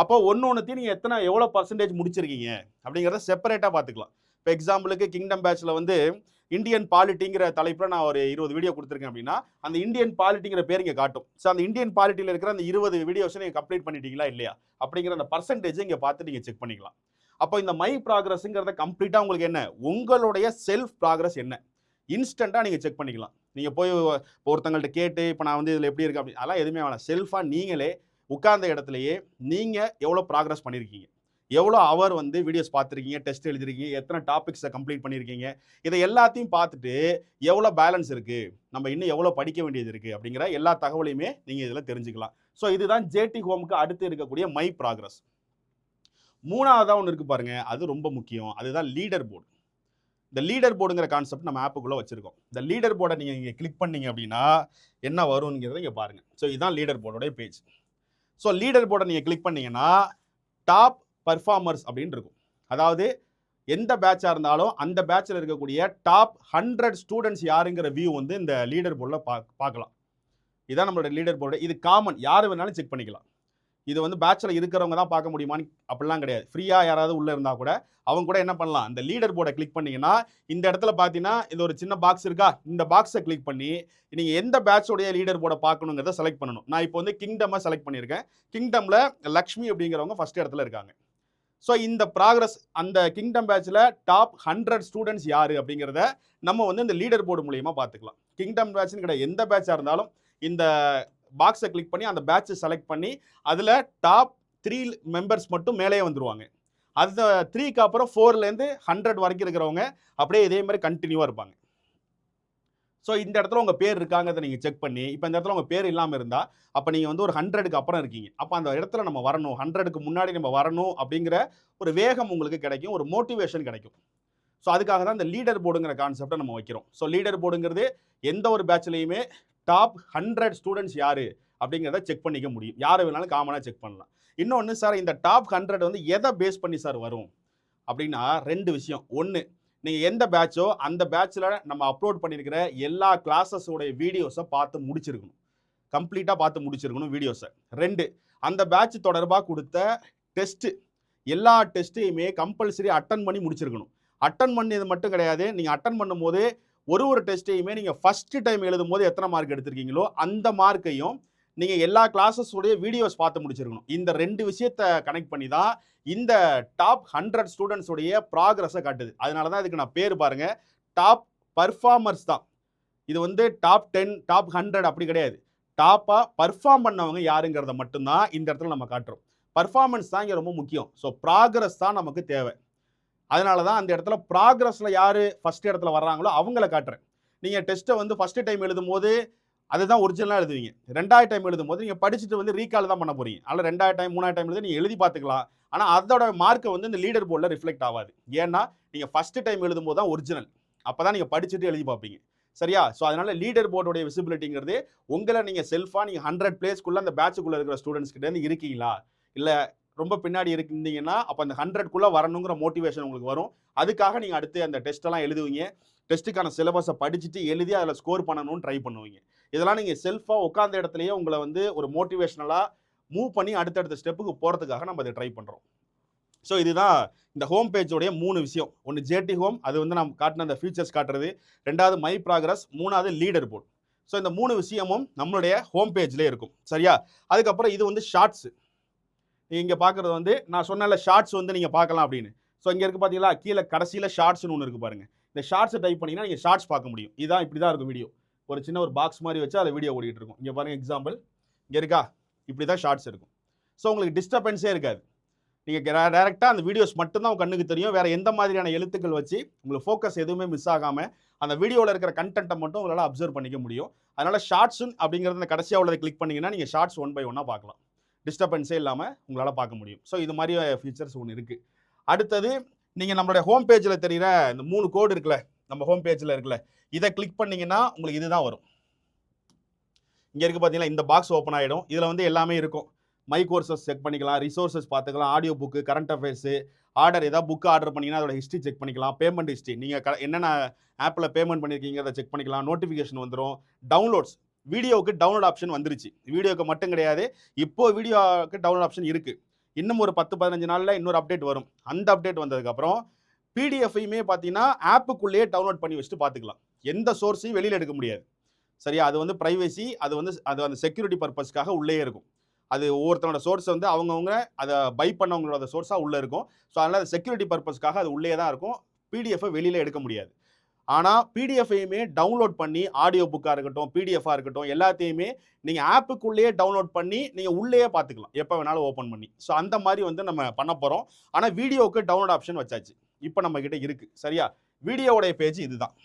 அப்போ ஒன்றுத்தையும் நீங்கள் எவ்வளோ பர்சன்டேஜ் முடிச்சிருக்கீங்க அப்படிங்கிறத செப்பரேட்டாக பார்த்துக்கலாம். இப்போ எக்ஸாம்பிளுக்கு கிங்டம் பேட்சில் வந்து இந்தியன் பாலிட்டிங்கிற தலைப்பில் நான் ஒரு 20 வீடியோ கொடுத்துருக்கேன் அப்படின்னா அந்த இந்தியன் பாலிட்டிங்கிற பேர் இங்கே காட்டும். ஸோ அந்த இந்தியன் பாலிட்டியில் இருக்கிற அந்த 20 வீடியோஸை நீங்கள் கம்ப்ளீட் பண்ணிட்டீங்களா இல்லையா அப்படிங்கிற அந்த பர்சன்டேஜ் இங்கே பார்த்து நீங்கள் செக் பண்ணிக்கலாம். அப்போ இந்த மை ப்ராக்ரஸ்ங்கிறத கம்ப்ளீட்டாக உங்களுக்கு என்ன, உங்களுடைய செல்ஃப் ப்ராக்ரஸ் என்ன இன்ஸ்டண்ட்டாக நீங்கள் செக் பண்ணிக்கலாம். நீங்கள் போய் ஒருத்தங்கள்ட்ட கேட்டு இப்போ நான் வந்து இதில் எப்படி இருக்கு அப்படி அதெல்லாம் எதுவுமே வேணாம். செல்ஃபாக நீங்களே உட்கார்ந்த இடத்துலையே நீங்கள் எவ்வளோ ப்ராக்ரஸ் பண்ணியிருக்கீங்க, எவ்வளோ அவர் வந்து வீடியோஸ் பார்த்துருக்கீங்க, டெஸ்ட் எழுதிருக்கீங்க, எத்தனை டாபிக்ஸை கம்ப்ளீட் பண்ணியிருக்கீங்க, இதை எல்லாத்தையும் பார்த்துட்டு எவ்வளோ பேலன்ஸ் இருக்குது, நம்ம இன்னும் எவ்வளோ படிக்க வேண்டியது இருக்குது அப்படிங்கிற எல்லா தகவலையுமே நீங்கள் இதில் தெரிஞ்சுக்கலாம். ஸோ இதுதான் ஜேடி ஹோமுக்கு அடுத்து இருக்கக்கூடிய மை ப்ராக்ரஸ். மூணாவதாக ஒன்று இருக்குது பாருங்கள், அது ரொம்ப முக்கியம். அதுதான் லீடர் போர்டு. இந்த லீடர் போர்டுங்கிற கான்செப்ட் நம்ம ஆப்புக்குள்ளே வச்சுருக்கோம். இந்த லீடர் போர்டை நீங்கள் இங்கே கிளிக் பண்ணீங்க அப்படின்னா என்ன வரும்ங்கிறத இங்கே பாருங்கள். ஸோ இதுதான் லீடர் போர்டோடைய பேஜ். ஸோ லீடர் போர்டை நீங்கள் கிளிக் பண்ணீங்கன்னா டாப் பர்ஃபார்மர்ஸ் அப்படின்னு இருக்கும். அதாவது எந்த பேட்சாக இருந்தாலும் அந்த பேட்சில் இருக்கக்கூடிய டாப் 100 ஸ்டூடெண்ட்ஸ் யாருங்கிற வியூ வந்து இந்த லீடர் போர்டில் பார்க்கலாம். இதுதான் நம்மளோட லீடர் போர்டு. இது காமன், யார் வேணாலும் செக் பண்ணிக்கலாம். இது வந்து பேட்சில் இருக்கிறவங்க தான் பார்க்க முடியுமான்னு அப்படிலாம் கிடையாது. ஃப்ரீயாக யாராவது உள்ளே இருந்தால் கூட அவங்க கூட என்ன பண்ணலாம், இந்த லீடர் போர்டை கிளிக் பண்ணிங்கன்னா இந்த இடத்துல பார்த்தீங்கன்னா இது ஒரு சின்ன பாக்ஸ் இருக்கா, இந்த பாக்ஸை கிளிக் பண்ணி நீங்கள் எந்த பேட்சோடைய லீடர் போர்டை பார்க்கணுங்கிறத செலக்ட் பண்ணணும். நான் இப்போ வந்து கிங்டமை செலக்ட் பண்ணியிருக்கேன். கிங்டமில் லக்ஷ்மி அப்படிங்கிறவங்க ஃபஸ்ட் இடத்துல இருக்காங்க. ஸோ இந்த ப்ராக்ரஸ் அந்த கிங்டம் பேட்சில் டாப் 100 ஸ்டூடெண்ட்ஸ் யார் அப்படிங்கிறத நம்ம வந்து இந்த லீடர் போர்டு மூலியமாக பார்த்துக்கலாம். கிங்டம் பேட்ச்னு கிடையாது, எந்த பேட்சாக இருந்தாலும் இந்த பாக்ஸை கிளிக் பண்ணி அந்த பேட்சை செலக்ட் பண்ணி அதில் டாப் 3 மெம்பர்ஸ் மட்டும் மேலே வந்துருவாங்க. அந்த 3க்கு அப்புறம் 4லேருந்து 100 வரைக்கும் இருக்கிறவங்க அப்படியே இதே மாதிரி கண்டினியூவாக இருப்பாங்க. ஸோ இந்த இடத்துல உங்கள் பேர் இருக்காங்கிறத நீங்கள் செக் பண்ணி, இப்போ இந்த இடத்துல உங்கள் பேர் இல்லாமல் இருந்தால் அப்போ நீங்கள் வந்து ஒரு 100க்கு அப்புறம் இருக்கீங்க. அப்போ அந்த இடத்துல நம்ம வரணும், 100க்கு முன்னாடி நம்ம வரணும் அப்படிங்கிற ஒரு வேகம் உங்களுக்கு கிடைக்கும், ஒரு மோட்டிவேஷன் கிடைக்கும். ஸோ அதுக்காக தான் இந்த லீடர் போர்டுங்கிற கான்செப்டை நம்ம வைக்கிறோம். ஸோ லீடர் போர்டுங்கிறது எந்த ஒரு பேட்ச்லையுமே டாப் 100 ஸ்டூடெண்ட்ஸ் யார் அப்படிங்கிறத செக் பண்ணிக்க முடியும். யார் வேணாலும் காமனாக செக் பண்ணலாம். இன்னொன்று சார், இந்த டாப் 100 வந்து எதை பேஸ் பண்ணி சார் வரும் அப்படின்னா 2 விஷயம். ஒன்று, நீங்கள் எந்த பேட்சோ அந்த பேட்சில் நம்ம அப்லோட் பண்ணியிருக்கிற எல்லா கிளாஸஸோடைய வீடியோஸை பார்த்து முடிச்சிருக்கணும், கம்ப்ளீட்டாக பார்த்து முடிச்சிருக்கணும் வீடியோஸை. 2, அந்த பேட்ச் தொடர்பாக கொடுத்த டெஸ்ட்டு எல்லா டெஸ்ட்டையுமே கம்பல்சரி அட்டன் பண்ணி முடிச்சிருக்கணும். அட்டன் பண்ணது மட்டும் கிடையாது, நீங்கள் அட்டன் பண்ணும்போது ஒரு டெஸ்ட்டையுமே நீங்கள் ஃபஸ்ட்டு டைம் எழுதும் போது எத்தனை மார்க் எடுத்திருக்கீங்களோ அந்த மார்க்கையும் நீங்கள் எல்லா கிளாஸஸோடைய வீடியோஸ் பார்த்து முடிச்சிருக்கணும். இந்த 2 விஷயத்தை கனெக்ட் பண்ணி தான் இந்த டாப் 100 ஸ்டூடெண்ட்ஸோடைய ப்ராக்ரஸை காட்டுது. அதனால தான் இதுக்கு நான் பேர் பாருங்கள், டாப் பர்ஃபார்மர்ஸ் தான். இது வந்து டாப் 10 டாப் 100 அப்படி கிடையாது. டாப்பாக பர்ஃபார்ம் பண்ணவங்க யாருங்கிறத மட்டும்தான் இந்த இடத்துல நம்ம காட்டுறோம். பர்ஃபார்மன்ஸ் தான் இங்கே ரொம்ப முக்கியம். ஸோ ப்ராக்ரஸ் தான் நமக்கு தேவை. அதனால தான் அந்த இடத்துல ப்ராக்ரஸில் யார் ஃபஸ்ட் இடத்துல வர்றாங்களோ அவங்கள காட்டுறேன். நீங்கள் டெஸ்ட்டை வந்து ஃபஸ்ட்டு டைம் எழுதும் போது அதுதான் ஒரிஜினலாக எழுதுவீங்க. 2வது டைம் எழுதும் போது நீங்கள் படிச்சுட்டு வந்து ரீகால் தான் பண்ண போகிறீங்க. அதில் 2வது டைம் 3வது டைம் எழுதி நீங்கள் எழுதி பார்த்துக்கலாம். ஆனால் அதோட மார்க்கை வந்து இந்த லீடர் போர்டில் ரிஃப்ளெக்ட் ஆகாது. ஏன்னா நீங்கள் ஃபஸ்ட்டு டைம் எழுதும் போது தான் ஒரிஜினல். அப்போ தான் நீங்கள் படிச்சுட்டு எழுதி பார்ப்பீங்க. சரியா? ஸோ அதனால் லீடர் போர்டோடைய விசிபிலிட்டிங்கிறது உங்களை நீங்கள் செல்ஃபாக நீங்கள் 100 பிளேஸ்க்குள்ளே அந்த பேட்சுக்குள்ளே இருக்கிற ஸ்டூடெண்ட்ஸ் கிட்டேருந்து இருக்கீங்களா, இல்லை ரொம்ப பின்னாடி இருந்தீங்கன்னா அப்போ அந்த 100க்குள்ளே வரணுங்கிற மோட்டிவேஷன் உங்களுக்கு வரும். அதுக்காக நீங்கள் அடுத்து அந்த டெஸ்ட்டெல்லாம் எழுதுவீங்க. டெஸ்ட்டுக்கான சிலபஸை படிச்சுட்டு எழுதி அதில் ஸ்கோர் பண்ணணும்னு ட்ரை பண்ணுவீங்க. இதெல்லாம் நீங்கள் செல்ஃபாக உட்காந்த இடத்துலையே உங்களை வந்து ஒரு மோட்டிவேஷனலாக மூவ் பண்ணி அடுத்தடுத்த ஸ்டெப்புக்கு போகிறதுக்காக நம்ம அதை ட்ரை பண்ணுறோம். ஸோ இதுதான் இந்த ஹோம் பேஜோடைய 3 விஷயம். ஒன்று ஜேடி ஹோம், அது வந்து நம்ம காட்டின அந்த ஃபீச்சர்ஸ் காட்டுறது. 2வது மை ப்ராக்ரஸ், 3வது லீடர் போர்டு. ஸோ இந்த 3 விஷயமும் நம்மளுடைய ஹோம் பேஜ்லேயே இருக்கும். சரியா? அதுக்கப்புறம் இது வந்து ஷார்ட்ஸு. நீங்கள் இங்கே பார்க்குறது வந்து நான் சொன்னல ஷார்ட்ஸ் வந்து நீங்கள் பார்க்கலாம் அப்படின்னு. ஸோ இங்கே இருக்குது பார்த்தீங்களா, கீழே கடைசியில் ஷார்ட்ஸ்னு ஒன்று இருக்குது பாருங்கள். இந்த ஷார்ட்ஸை டைப் பண்ணிங்கன்னா நீங்கள் ஷார்ட்ஸ் பார்க்க முடியும். இதான் இப்படி தான் இருக்கும் வீடியோ. ஒரு சின்ன ஒரு பாக்ஸ் மாதிரி வச்சு அதில் வீடியோ ஓடிட்டு இருக்கும். இங்கே பாருங்கள் எக்ஸாம்பிள், இங்கே இருக்கா, இப்படி தான் ஷார்ட்ஸ் இருக்கும். ஸோ உங்களுக்கு டிஸ்டர்பன்ஸே இருக்காது. நீங்கள் டேரெக்டாக அந்த வீடியோஸ் மட்டும்தான் உங்கள் கண்ணுக்கு தெரியும். வேறு எந்த மாதிரியான எழுத்துக்கள் வச்சு உங்களுக்கு ஃபோக்கஸ் எதுவுமே மிஸ் ஆகாமல் அந்த வீடியோவில் இருக்கிற கண்டென்ட்டை மட்டும் உங்களால் அப்சர்வ் பண்ணிக்க முடியும். அதனால் ஷார்ட்ஸுன்னு அப்படிங்கிறது இந்த கடைசியாக உள்ளதை கிளிக் பண்ணிங்கன்னா நீங்கள் ஷார்ட்ஸ் 1 by 1 பார்க்கலாம். டிஸ்டர்பன்ஸே இல்லாமல் உங்களால் பார்க்க முடியும். ஸோ இது மாதிரி ஃபீச்சர்ஸ் ஒன்று இருக்குது. அடுத்தது நீங்கள் நம்மளுடைய ஹோம் பேஜில் தெரிகிற இந்த 3 கோடு இருக்குல்ல, நம்ம ஹோம் பேஜில் இருக்குல்ல, இதை கிளிக் பண்ணிங்கன்னா உங்களுக்கு இதுதான் வரும். இங்கே இருக்குது பார்த்தீங்கன்னா இந்த பாக்ஸ் ஓப்பன் ஆகிடும். இதில் வந்து எல்லாமே இருக்கும். மை கோர்சஸ் செக் பண்ணிக்கலாம், ரிசோர்ஸஸ் பார்த்துக்கலாம், audio book, current affairs, order ஏதாவது புக்கு ஆர்டர் பண்ணிங்கன்னா அதோட ஹிஸ்ட்ரி செக் பண்ணிக்கலாம், பேமெண்ட் ஹிஸ்ட்ரி, நீங்கள் என்னென்ன ஆப்பில் பேமெண்ட் பண்ணியிருக்கீங்கிறத செக் பண்ணிக்கலாம், நோட்டிஃபிகேஷன் வந்துடும், டவுன்லோட்ஸ், வீடியோவுக்கு டவுன்லோட் ஆப்ஷன் வந்துருச்சு. வீடியோக்கு மட்டும் கிடையாது, இப்போது வீடியோவுக்கு டவுன்லோட் ஆப்ஷன் இருக்குது. இன்னும் ஒரு 10-15 நாளில் இன்னொரு அப்டேட் வரும். அந்த அப்டேட் வந்ததுக்கப்புறம் பிடிஎஃப்ஐயுமே பார்த்தீங்கன்னா ஆப்புக்குள்ளேயே டவுன்லோட் பண்ணி வச்சுட்டு பார்த்துக்கலாம். எந்த சோர்ஸையும் வெளியில் எடுக்க முடியாது. சரியா? அது வந்து ப்ரைவசி, அது அந்த செக்யூரிட்டி பர்பஸ்க்காக உள்ளே இருக்கும். அது ஒவ்வொருத்தனோட சோர்ஸ் வந்து அவங்கவுங்க அதை பை பண்ணவங்களோட சோர்ஸாக உள்ளே இருக்கும். ஸோ அதனால் அது செக்யூரிட்டி பர்பஸ்க்காக அது உள்ளே தான் இருக்கும். பிடிஎஃபை வெளியில் எடுக்க முடியாது. ஆனால் பிடிஎஃப்ஐயுமே டவுன்லோட் பண்ணி ஆடியோ புக்காக இருக்கட்டும், பிடிஎஃபாக இருக்கட்டும், எல்லாத்தையுமே நீங்கள் ஆப்புக்குள்ளேயே டவுன்லோட் பண்ணி நீங்கள் உள்ளேயே பார்த்துக்கலாம், எப்போ வேணாலும் ஓப்பன் பண்ணி. ஸோ அந்த மாதிரி வந்து நம்ம பண்ண போகிறோம். ஆனால் வீடியோவுக்கு டவுன்லோட் ஆப்ஷன் வச்சாச்சு, இப்போ நம்மக்கிட்ட இருக்குது. சரியா? வீடியோவுடைய பேஜ் இதுதான்.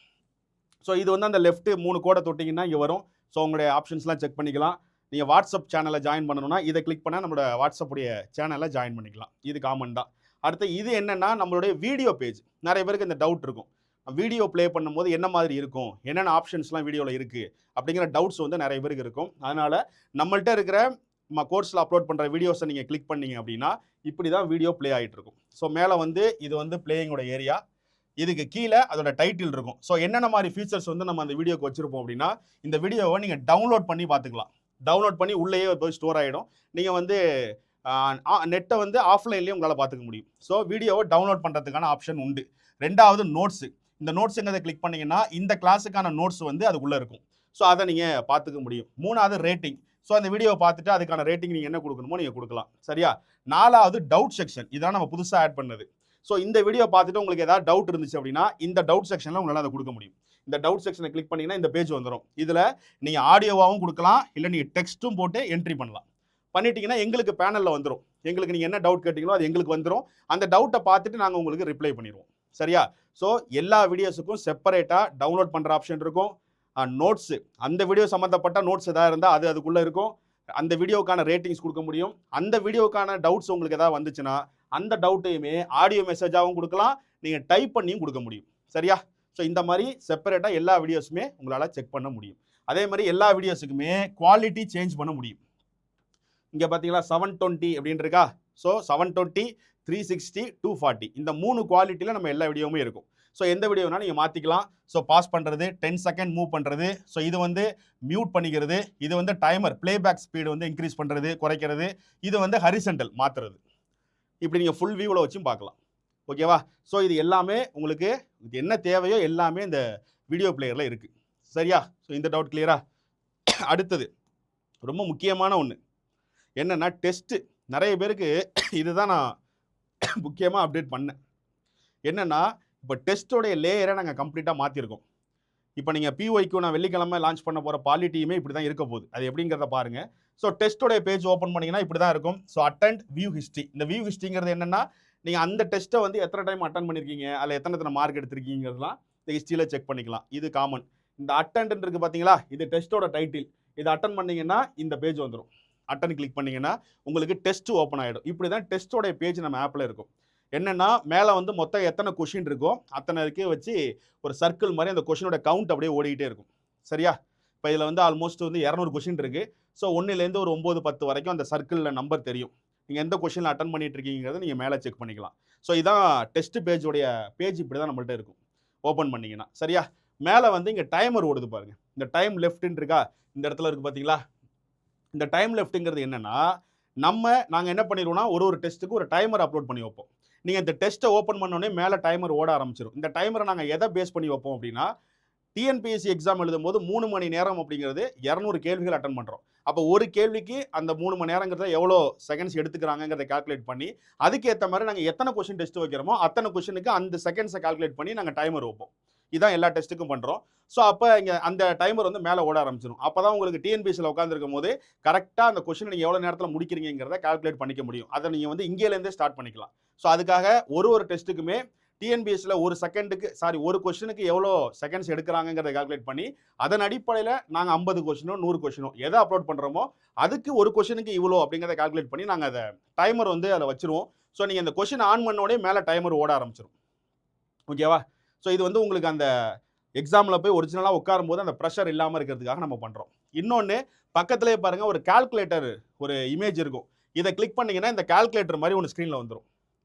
ஸோ இது வந்து அந்த லெஃப்ட் 3 கோடை தொட்டிங்கன்னா இங்கே வரும். ஸோ உங்களுடைய ஆப்ஷன்ஸ்லாம் செக் பண்ணிக்கலாம். நீங்கள் வாட்ஸ்அப் சேனலில் ஜாயின் பண்ணணும்னா இதை கிளிக் பண்ணால் நம்மளோட வாட்ஸ்அப்புடைய சேனலில் ஜாயின் பண்ணிக்கலாம். இது காமன் தான். அடுத்து இது என்னென்னா நம்மளுடைய வீடியோ பேஜ். நிறைய பேருக்கு இந்த டவுட் இருக்கும், வீடியோ ப்ளே பண்ணும்போது என்ன மாதிரி இருக்கும், என்னென்ன ஆப்ஷன்ஸ்லாம் வீடியோவில் இருக்குது அப்படிங்கிற டவுட்ஸ் வந்து நிறைய பேருக்கு இருக்கும். அதனால் நம்மள்கிட்ட இருக்கிற நம்ம கோர்ஸில் அப்லோட் பண்ணுற வீடியோஸை நீங்கள் கிளிக் பண்ணிங்க அப்படின்னா இப்படி தான் வீடியோ ப்ளே ஆகிட்டு இருக்கும். ஸோ மேலே வந்து இது வந்து பிளேயிங்கோட ஏரியா, இதுக்கு கீழே அதோட டைட்டில் இருக்கும். ஸோ என்னென்ன மாதிரி ஃபீச்சர்ஸ் வந்து நம்ம அந்த வீடியோக்கு வச்சுருப்போம் அப்படின்னா இந்த வீடியோவை நீங்கள் டவுன்லோட் பண்ணி பார்த்துக்கலாம். டவுன்லோட் பண்ணி உள்ளேயே போய் ஸ்டோர் ஆகிடும். நீங்கள் வந்து நெட்டை வந்து ஆஃப்லைன்லேயே உங்களால் பார்த்துக்க முடியும். ஸோ வீடியோவை டவுன்லோட் பண்ணுறதுக்கான ஆப்ஷன் உண்டு. 2வது நோட்ஸு. இந்த நோட்ஸுங்கிறத கிளிக் பண்ணிங்கன்னா இந்த கிளாஸுக்கான நோட்ஸ் வந்து அதுக்குள்ளே இருக்கும். ஸோ அதை நீங்கள் பார்த்துக்க முடியும். 3வது ரேட்டிங். ஸோ அந்த வீடியோவை பார்த்துட்டு அதுக்கான ரேட்டிங் நீங்கள் என்ன கொடுக்கணுமோ நீங்கள் கொடுக்கலாம். சரியா? 4வது டவுட் செக்ஷன். இதான் நம்ம புதுசாக ஆட் பண்ணது. ஸோ இந்த வீடியோ பார்த்துட்டு உங்களுக்கு ஏதாவது டவுட் இருந்துச்சு அப்படின்னா இந்த டவுட் செக்ஷனில் உங்களால் அதை கொடுக்க முடியும். இந்த டவுட் செக்ஷனை கிளிக் பண்ணிங்கன்னா இந்த பேஜ் வந்துடும். இதில் நீங்கள் ஆடியோவாகவும் கொடுக்கலாம், இல்லை நீங்கள் டெக்ஸ்ட்டும் போட்டு என்ட்ரி பண்ணலாம். பண்ணிட்டீங்கன்னா எங்களுக்கு பேனலில் வந்துடும். எங்களுக்கு நீங்கள் என்ன டவுட் கேட்டிங்களோ அது எங்களுக்கு வந்துடும். அந்த டவுட்டை பார்த்துட்டு நாங்கள் உங்களுக்கு ரிப்ளை பண்ணிடுவோம். சரியா? ஸோ எல்லா வீடியோஸுக்கும் செப்பரேட்டாக டவுன்லோட் பண்ணுற ஆப்ஷன் இருக்கும். நோட்ஸு, அந்த வீடியோ சம்மந்தப்பட்ட நோட்ஸ் எதாவது இருந்தால் அது அதுக்குள்ளே இருக்கும். அந்த வீடியோக்கான ரேட்டிங்ஸ் கொடுக்க முடியும். அந்த வீடியோக்கான டவுட்ஸ் உங்களுக்கு எதாவது வந்துச்சுன்னா அந்த டவுட்டையுமே ஆடியோ மெசேஜாகவும் கொடுக்கலாம், நீங்கள் டைப் பண்ணியும் கொடுக்க முடியும். சரியா? ஸோ இந்த மாதிரி செப்பரேட்டாக எல்லா வீடியோஸுமே உங்களால் செக் பண்ண முடியும். அதே மாதிரி எல்லா வீடியோஸுக்குமே குவாலிட்டி சேஞ்ச் பண்ண முடியும். இங்கே பார்த்தீங்களா 720 அப்படின்னு இருக்கா? ஸோ 720, 360, 240 இந்த 3 குவாலிட்டியில் நம்ம எல்லா வீடியோவுமே இருக்கும். ஸோ எந்த வீடியோனா நீங்கள் மாற்றிக்கலாம். ஸோ பாஸ் பண்ணுறது, 10 செகண்ட் மூவ் பண்ணுறது, ஸோ இது வந்து மியூட் பண்ணிக்கிறது, இது வந்து டைமர் பிளேபேக் ஸ்பீடு வந்து இன்க்ரீஸ் பண்ணுறது குறைக்கிறது, இது வந்து ஹரிசென்டல் மாற்றுறது. இப்படி நீங்கள் ஃபுல் வியூவில் வச்சும் பார்க்கலாம். ஓகேவா? ஸோ இது எல்லாமே உங்களுக்கு இது என்ன தேவையோ எல்லாமே இந்த வீடியோ பிளேயரில் இருக்குது. சரியா? ஸோ இந்த டவுட் கிளியரா? அடுத்தது ரொம்ப முக்கியமான ஒன்று என்னென்னா டெஸ்ட்டு. நிறைய பேருக்கு இதுதான் நான் முக்கியமாக அப்டேட் பண்ணேன். என்னென்னா இப்போ டெஸ்ட்டோடைய லேயரை நாங்கள் கம்ப்ளீட்டாக மாற்றிருக்கோம். இப்போ நீங்கள் பிஒய்க்கு நான் வெள்ளிக்கிழமை லான்ச் பண்ண போகிற பாலிட்டியுமே இப்படி தான் இருக்க போகுது. அது எப்படிங்கிறத பாருங்கள். ஸோ டெஸ்ட்டோடைய பேஜ் ஓப்பன் பண்ணிங்கன்னா இப்படி தான் இருக்கும். So attend view history. இந்த வியூ ஹிஸ்ட்ரிங்கிறது என்னென்னா நீங்கள் அந்த டெஸ்ட்டை வந்து எத்தனை டைம் அட்டன் பண்ணியிருக்கீங்க, அதில் எத்தனை மார்க் எடுத்திருக்கீங்கிறதுலாம் இந்த ஹிஸ்ட்ரியில் செக் பண்ணிக்கலாம். இது காமன். இந்த அட்டென்ட் இருக்குது பார்த்தீங்களா, இது டெஸ்ட்டோட டைட்டில். இது அட்டன் பண்ணிங்கன்னா இந்த பேஜ் வந்துடும். அட்டன் கிளிக் பண்ணிங்கன்னா உங்களுக்கு டெஸ்ட் ஓப்பன் ஆகிடும். இப்படி தான் டெஸ்ட்டோடைய பேஜ் நம்ம ஆப்பில் இருக்கும். என்னென்னா மேலே வந்து மொத்தம் எத்தனை கொஷின் இருக்கோ அத்தனைக்கே வச்சு ஒரு சர்க்கிள் மாதிரி அந்த கொஷினோட கவுண்ட் அப்படியே ஓடிக்கிட்டே இருக்கும். சரியா? இப்போ இதில் வந்து ஆல்மோஸ்ட் வந்து 200 கொஷின் இருக்குது. ஸோ 1லேருந்து ஒரு 9-10 வரைக்கும் அந்த சர்க்கிளில் நம்பர் தெரியும். நீங்கள் எந்த கொஷினில் அட்டன் பண்ணிட்டு இருக்கீங்கிறத நீங்கள் மேலே செக் பண்ணிக்கலாம். ஸோ இதான் டெஸ்ட் பேஜோடைய பேஜ் இப்படி தான் நம்மள்ட்ட இருக்கும் ஓப்பன் பண்ணிங்கன்னா. சரியா? மேலே வந்து இங்கே டைமர் ஓடுது பாருங்கள். இந்த டைம் லெஃப்ட்னு இருக்கா, இந்த இடத்துல இருக்குது பார்த்தீங்களா? இந்த டைம் லெஃப்ட்டுங்கிறது என்னென்னா நாங்கள் என்ன பண்ணிடுவோம்னா ஒரு டெஸ்ட்டுக்கு ஒரு டைமர் அப்லோட் பண்ணி வைப்போம். நீங்கள் இந்த டெஸ்ட்டை ஓப்பன் பண்ணோடனே மேலே டைமர் ஓட ஆரம்பிச்சிடும். இந்த டைமரை நாங்கள் எதை பேஸ் பண்ணி வைப்போம் அப்படின்னா டிஎன்பிஎஸ்சி எக்ஸாம் எழுதும்போது 3 மணி நேரம் அப்படிங்கிறது 200 கேள்விகள் அட்டன் பண்ணுறோம். அப்போ ஒரு கேள்விக்கு அந்த 3 மணி நேரங்கிறத எவ்வளோ செகண்ட்ஸ் எடுத்துக்கிறாங்கிறத கால்குலேட் பண்ணி அதுக்கேற்ற மாதிரி நாங்கள் எத்தனை கொஷின் டெஸ்ட் வைக்கிறோமோ அத்தனை கொஷினுக்கு அந்த செகண்ட்ஸை கால்குலேட் பண்ணி நாங்கள் டைமர் வைப்போம். இதான் எல்லா டெஸ்ட்டுக்கும் பண்ணுறோம். ஸோ அப்போ இங்கே அந்த டைமர் வந்து மேலே ஓட ஆரம்பிச்சிடும். அப்போ தான் உங்களுக்கு டிஎன்பிஎஸ்சியில் உட்காந்துருக்கும் போது கரெக்டாக அந்த கொஸ்டின் நீங்கள் எவ்வளோ நேரத்தில் முடிக்கிறீங்கிறத கால்குலேட் பண்ணிக்க முடியும். அதை நீங்கள் வந்து இங்கேலேருந்தே ஸ்டார்ட் பண்ணிக்கலாம். ஸோ அதுக்காக ஒரு டெஸ்ட்டுக்குமே டிஎன்பிஎஸ்சியில் ஒரு கொஸ்டினுக்கு எவ்வளோ செகண்ட்ஸ் எடுக்கிறாங்கிறத கால்குலேட் பண்ணி அதன் அடிப்படையில் நாங்கள் 50 கொஸ்டினோ 100 கொஸ்டினோ எதை அப்லோட் பண்ணுறோமோ அதுக்கு ஒரு கொஸ்டினுக்கு இவ்வளோ அப்படிங்கிறத கால்குலேட் பண்ணி நாங்கள் அதை டைமர் வந்து அதில் வச்சிருவோம். ஸோ நீங்கள் இந்த கொஸ்டின் ஆன் பண்ணோடனே மேலே டைமர் ஓட ஆரம்பிச்சிடும். ஓகேவா? ஸோ இது வந்து உங்களுக்கு அந்த எக்ஸாமில் போய் ஒரிஜினலாக உட்காரும் போது அந்த ப்ரெஷர் இல்லாமல் இருக்கிறதுக்காக நம்ம பண்ணுறோம். இன்னொன்று பக்கத்துலேயே பாருங்கள் ஒரு கால்குலேட்டர் ஒரு இமேஜ் இருக்கும். இதை கிளிக் பண்ணிங்கன்னா இந்த கால்குலேட்டர் மாதிரி ஒன்று ஸ்க்ரீனில் வந்துடும்.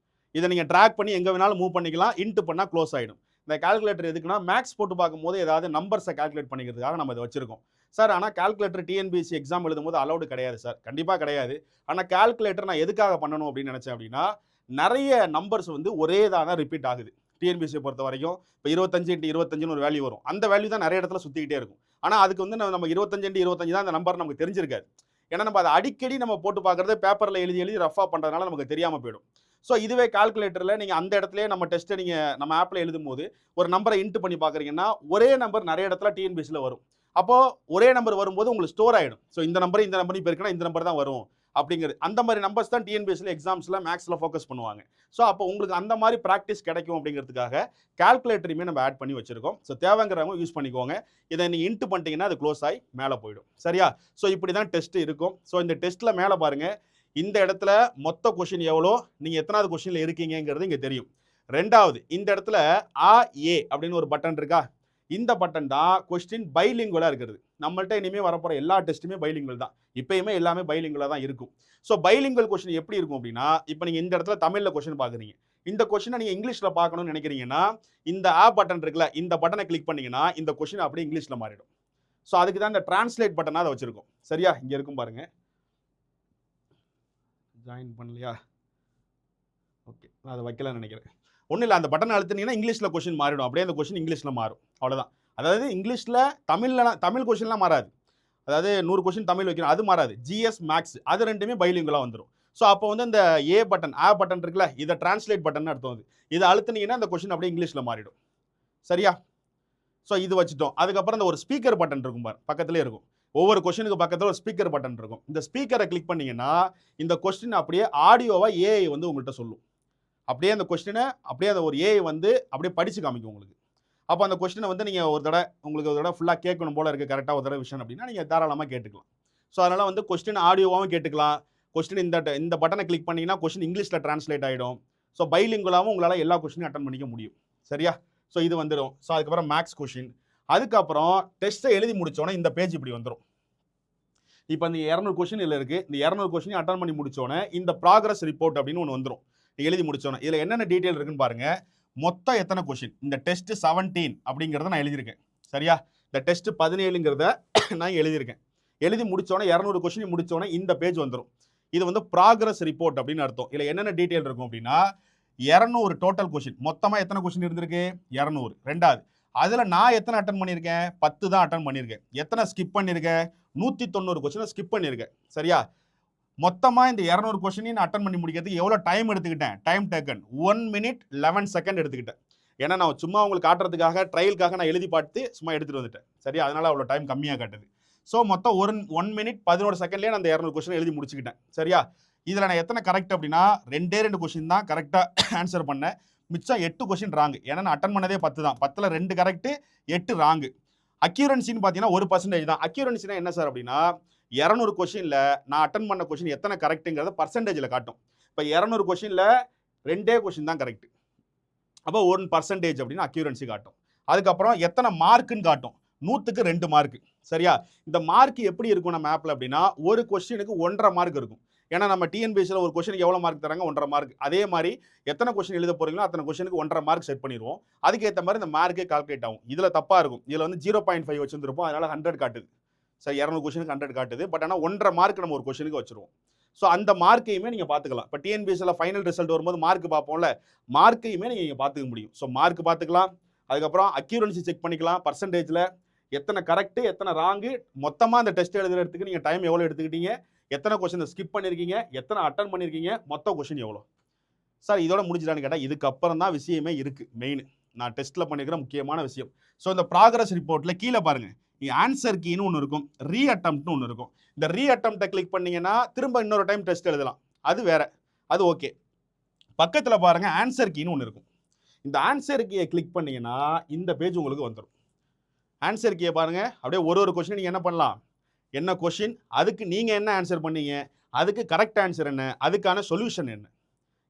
இதை நீங்கள் ட்ராக் பண்ணி எங்கே வேணாலும் மூவ் பண்ணிக்கலாம். இன்ட்டு பண்ணால் க்ளோஸ் ஆகிடும். இந்த கால்குலேட்டர் எதுக்குன்னா மேக்ஸ் போட்டு பார்க்கும்போது ஏதாவது நம்பர்ஸை கால்குலேட் பண்ணிக்கிறதுக்காக நம்ம இதை வச்சிருக்கோம். சார் ஆனால் கால்குலேட்டர் டிஎன்பிஎஸ்சி எக்ஸாம் எழுதும்போது அலௌடு கிடையாது சார். கண்டிப்பாக கிடையாது. ஆனால் கால்குலேட்டர் நான் எதுக்காக பண்ணணும் அப்படின்னு நினச்சேன் அப்படின்னா நிறைய நம்பர்ஸ் வந்து ஒரே தான் ரிப்பீட் ஆகுது. டிஎன்பிஎஸ்சியை பொறுத்த வரைக்கும் இப்போ 25x25 ஒரு வேல்யூ வரும். அந்த வேல்யூ தான் நிறைய இடத்துல சுற்றிக்கிட்டே இருக்கும். ஆனால் அதுக்கு வந்து நம்ம 25x25 தான் அந்த நம்பர் நமக்கு தெரிஞ்சிருக்காது. ஏன்னா நம்ம அதை அடிக்கடி நம்ம போட்டு பார்க்குறது பேப்பரில் எழுதி ரஃபாக பண்ணுறதுனால நமக்கு தெரியாமல் போயிடும். ஸோ இதுவே கால்குலேட்டரில் நீங்கள் அந்த இடத்துல நம்ம டெஸ்ட்டை நம்ம ஆப்பில் எழுதும் போது ஒரு நம்பரை இன்ட்டு பண்ணி பார்க்குறீங்கன்னா ஒரே நம்பர் நிறைய இடத்துல டிஎன்பிஎஸ்சியில் வரும். அப்போது ஒரே நம்பர் வரும்போது உங்களுக்கு ஸ்டோர் ஆகிடும். ஸோ இந்த நம்பர் இப்போ இருக்குன்னா இந்த நம்பர் தான் வரும் அப்படிங்கிறது. அந்த மாதிரி நம்பர்ஸ் தான் டிஎன்பிஎஸ்சியில் எக்ஸாம்ஸில் மேக்ஸில் ஃபோக்கஸ் பண்ணுவாங்க. ஸோ அப்போ உங்களுக்கு அந்த மாதிரி ப்ராக்டிஸ் கிடைக்கும் அப்படிங்கிறதுக்காக கால்குலேட்டரையுமே நம்ம ஆட் பண்ணி வச்சிருக்கோம். ஸோ தேவைங்கிறவங்க யூஸ் பண்ணிக்கோங்க. இதை நீங்கள் இன்ட்டு பண்ணிட்டீங்கன்னா அது க்ளோஸ் ஆகி மேலே போயிடும். சரியா? ஸோ இப்படி தான் டெஸ்ட் இருக்கும். ஸோ இந்த டெஸ்ட்டில் மேலே பாருங்கள், இந்த இடத்துல மொத்த கொஷின் எவ்வளோ, நீங்கள் எத்தனாவது கொஷினில் இருக்கீங்கிறது இங்கே தெரியும். ரெண்டாவது இந்த இடத்துல ஏ அப்படின்னு ஒரு பட்டன் இருக்கா, இந்த பட்டன் தான் கொஸ்டின் பைலிங்குவலாக இருக்கிறது. நம்மள்ட்ட இனிமேல் வரப்போகிற எல்லா டெஸ்ட்டுமே பைலிங்குவல் தான். இப்போயுமே எல்லாமே பைலிங்குவலாக தான் இருக்கும். ஸோ பைலிங்குவல் கொஸ்டின் எப்படி இருக்கும் அப்படின்னா, இப்போ நீங்கள் இந்த இடத்துல தமிழில் கொஸ்டின் பார்க்குறீங்க, இந்த கொஸ்டினை நீங்கள் இங்கிலீஷில் பார்க்கணும்னு நினைக்கிறீங்கன்னா இந்த பட்டன் இருக்குல்ல, இந்த பட்டனை கிளிக் பண்ணிங்கன்னா இந்த கொஸ்டின் அப்படியே இங்கிலீஷில் மாறிடும். ஸோ அதுக்கு தான் இந்த டிரான்ஸ்லேட் பட்டனாக அதை வச்சுருக்கோம். சரியா? இங்கே இருக்கும் பாருங்கள். ஜாயின் பண்ணலையா? ஓகே, நான் அதை வைக்கலாம்னு நினைக்கிறேன். ஒன்றும் இல்லை, அந்த பட்டன் அழுத்தினீங்கன்னா இங்கிலீஷில் கொஸ்டின் மாறிடும். அப்படியே அந்த கொஸ்டின் இங்கிலீஷில் மாறும். அவ்வளோதான். அதாவது இங்கிலீஷில் தமிழ் கொஸ்டின்லாம் மாறாது. அதாவது 100 கொஸ்டின் தமிழ் வைக்கணும், அது மாறாது. ஜிஎஸ் மேக்ஸ் அது ரெண்டுமே பைலிங்குவலாக வந்துடும். ஸோ அப்போ வந்து இந்த பட்டன் இருக்குல்ல, இதை டிரான்ஸ்லேட் பட்டன் அர்த்தம். அது இதை அழுத்தினீங்கன்னா அந்த கொஸ்டின் அப்படியே இங்கிலீஷில் மாறிடும். சரியா? ஸோ இது வச்சுட்டோம். அதுக்கப்புறம் இந்த ஒரு ஸ்பீக்கர் பட்டன் இருக்கும் பாரு, பக்கத்துலேயே இருக்கும். ஒவ்வொரு கொஸ்டினுக்கு பக்கத்தில் ஒரு ஸ்பீக்கர் பட்டன் இருக்கும். இந்த ஸ்பீக்கரை கிளிக் பண்ணிங்கன்னா இந்த கொஸ்டின் அப்படியே ஆடியோவாக ஏஐ வந்து உங்கள்கிட்ட சொல்லும். அப்படியே அந்த கொஸ்டினை அப்படியே அந்த ஒரு ஏஐ வந்து அப்படியே படித்து காமிக்கும் உங்களுக்கு. அப்போ அந்த கொஸ்டினை வந்து நீங்கள் ஒரு தடவை ஃபுல்லாக கேட்கணும் போல இருக்குது, கரெக்டாக ஒரு தடவை விஷயம் அப்படின்னா நீங்கள் தாராளமாக கேட்டுக்கலாம். ஸோ அதனால் வந்து கொஸ்டின் ஆடியோவாகவும் கேட்டுக்கலாம். கொஸ்டின் இந்த பட்டனை கிளிக் பண்ணிங்கன்னா கொஸ்டின் இங்கிலீஷில் டிரான்ஸ்லேட் ஆகிடும். ஸோ பைலிங்குவலாகவும் உங்களால் எல்லா கொஸ்டினையும் அட்டன் பண்ணிக்க முடியும். சரியா? ஸோ இது வந்துடும். ஸோ அதுக்கப்புறம் மேக்ஸ் கொஸ்டின். அதுக்கப்புறம் டெஸ்ட்டை எழுதி முடித்தோன்னே இந்த பேஜ் இப்படி வந்துடும். இப்போ இந்த 200 கொஸ்டின் இதில் இருக்குது. இந்த 200 கொஸ்டின் அட்டன் பண்ணி முடித்தோன்னே இந்த ப்ராக்ரஸ் ரிப்போர்ட் அப்படின்னு ஒன்று வந்துடும். எழுதி முடித்தோன்னே இதில் என்னென்ன டீட்டெயில் இருக்குன்னு பாருங்கள். மொத்தம் எத்தனை கொஸ்டின், இந்த டெஸ்ட் 17 அப்படிங்கிறத நான் எழுதியிருக்கேன். சரியா? இந்த டெஸ்ட் 17ங்கிறத நான் எழுதியிருக்கேன். எழுதி முடித்தோன்னே 200 கொஸ்டின் முடித்தோன்னே இந்த பேஜ் வந்துடும். இது வந்து ப்ராக்ரஸ் ரிப்போர்ட் அப்படின்னு அர்த்தம். இதில் என்னென்ன டீட்டெயில் இருக்கும் அப்படின்னா 200 டோட்டல் கொஸ்டின். மொத்தமாக எத்தனை கொஸ்டின் இருந்திருக்கு? 200. ரெண்டாவது, அதில் நான் எத்தனை அட்டன் பண்ணியிருக்கேன்? 10 தான் அட்டன் பண்ணியிருக்கேன். எத்தனை ஸ்கிப் பண்ணியிருக்கேன்? 190 கொஸ்டினை ஸ்கிப் பண்ணியிருக்கேன். சரியா? மொத்தமாக இந்த 200 கொஸ்டினையும் அட்டன் பண்ணி முடிக்கிறதுக்கு எவ்வளோ டைம் எடுத்துக்கிட்டேன்? டைம் டேக்கன் 1 minute 11 செகண்ட் எடுத்துக்கிட்டேன். ஏன்னா நான் சும்மா உங்களுக்கு காட்டுறதுக்காக ட்ரையலுக்காக நான் எழுதி பார்த்து சும்மா எடுத்துகிட்டு வந்துட்டேன். சரியா? அதனால் அவ்வளோ டைம் கம்மியாக காட்டுது. ஸோ மொத்தம் 1 minute 11 செகண்ட்லேயே நான் அந்த 200 கொஸ்டின் எழுதி முடிச்சுக்கிட்டேன். சரியா? இதில் நான் எத்தனை கரெக்ட் அப்படின்னா 2 கொஸ்டின் தான் கரெக்டாக ஆன்சர் பண்ணேன். மிச்சம் 8 கொஸ்டின் ராங்கு. ஏன்னா நான் அட்டன் பண்ணதே 10 தான். 10ல் 2 கரெக்டு, 8 ராங்கு. அக்யூரன்சின்னு பார்த்தீங்கன்னா 1% தான். அக்யூரன்சினா என்ன சார் அப்படின்னா 200 கொஸ்டினில் நான் அட்டன் பண்ண கொஸ்டின் எத்தனை கரெக்டுங்கிறத பர்சன்டேஜில் காட்டும். இப்போ 200 கொஸ்டினில் 2 கொஸ்டின் தான் கரெக்ட். அப்போ 1% அப்படின்னு அக்யூரன்சி காட்டும். அதுக்கப்புறம் எத்தனை மார்க்குன்னு காட்டும். 100க்கு 2 மார்க்கு. சரியா? இந்த மார்க் எப்படி இருக்கும் நம்ம ஆப்பில் அப்படின்னா ஒரு கொஸ்டினுக்கு 1.5 மார்க் இருக்கும். ஏன்னா நம்ம டிஎன்பிஎஸ்சியில் ஒரு கொஸ்டினுக்கு எவ்வளோ மார்க் தராங்க? 1.5 மார்க். அதே மாதிரி எத்தனை கொஸ்டின் எழுத போகிறீங்களோ அத்தனை கொஸ்டினுக்கு 1.5 மார்க் செட் பண்ணிடுவோம். அதுக்கேற்ற மாதிரி இந்த மார்க்கே கால்குலேட் ஆகும். இதில் தப்பாக இருக்கும். இதில் வந்து 0.5 வச்சுருந்துருப்போம். அதனால் 100 காட்டுது. சரி, 200 கொஸ்டினுக்கு 100 காட்டுது. பட் ஆனால் 1.5 மார்க் நம்ம ஒரு கொஸ்டினுக்கு வச்சுருவோம். ஸோ அந்த மார்க்கையுமே நீங்கள் பார்த்துக்கலாம். இப்போ டிஎன்பிஎஸ்சியில் ஃபைனல் ரிசல்ட் வரும்போது மார்க் பார்ப்போம்ல, மார்க்கையுமே நீங்கள் பார்த்துக்க முடியும். ஸோ மார்க் பார்த்துக்கலாம். அதுக்கப்புறம் அக்யூரன்சி செக் பண்ணிக்கலாம். பர்சன்டேஜில் எத்தனை கரெக்டு, எத்தனை ராங்கு, மொத்தமாக அந்த டெஸ்ட் எழுதுறதுக்கு நீங்கள் டைம் எவ்வளோ எடுத்துக்கிட்டீங்க, எத்தனை கொஸ்டினை ஸ்கிப் பண்ணியிருக்கீங்க, எத்தனை அட்டன் பண்ணியிருக்கீங்க, மொத்த கொஸ்டின் எவ்வளோ. சார் இதோட முடிஞ்சிடான்னு கேட்டால் இதுக்கப்புறம் தான் விஷயமே இருக்குது. மெயின் நான் டெஸ்ட்டில் பண்ணியிருக்கிற முக்கியமான விஷயம். ஸோ இந்த ப்ராக்ரஸ் ரிப்போர்ட்டில் கீழே பாருங்கள், ஆன்சர் கீன்னு ஒன்று இருக்கும், ரீ அட்டம்ப்ட்னு ஒன்று இருக்கும். இந்த ரீ அட்டம்ப்டை கிளிக் பண்ணீங்கன்னா திரும்ப இன்னொரு டைம் டெஸ்ட் எழுதலாம், அது வேற, அது ஓகே. பக்கத்தில் பாருங்கள் ஆன்சர் கீன்னு ஒன்று இருக்கும். இந்த ஆன்சர் கீயை கிளிக் பண்ணீங்கன்னா இந்த பேஜ் உங்களுக்கு வந்துடும். ஆன்சர் கீயை பாருங்கள், அப்படியே ஒரு கொஸ்டின் நீங்கள் என்ன பண்ணலாம், என்ன கொஸ்டின், அதுக்கு நீங்கள் என்ன ஆன்சர் பண்ணீங்க, அதுக்கு கரெக்ட் ஆன்சர் என்ன, அதுக்கான சொல்யூஷன் என்ன,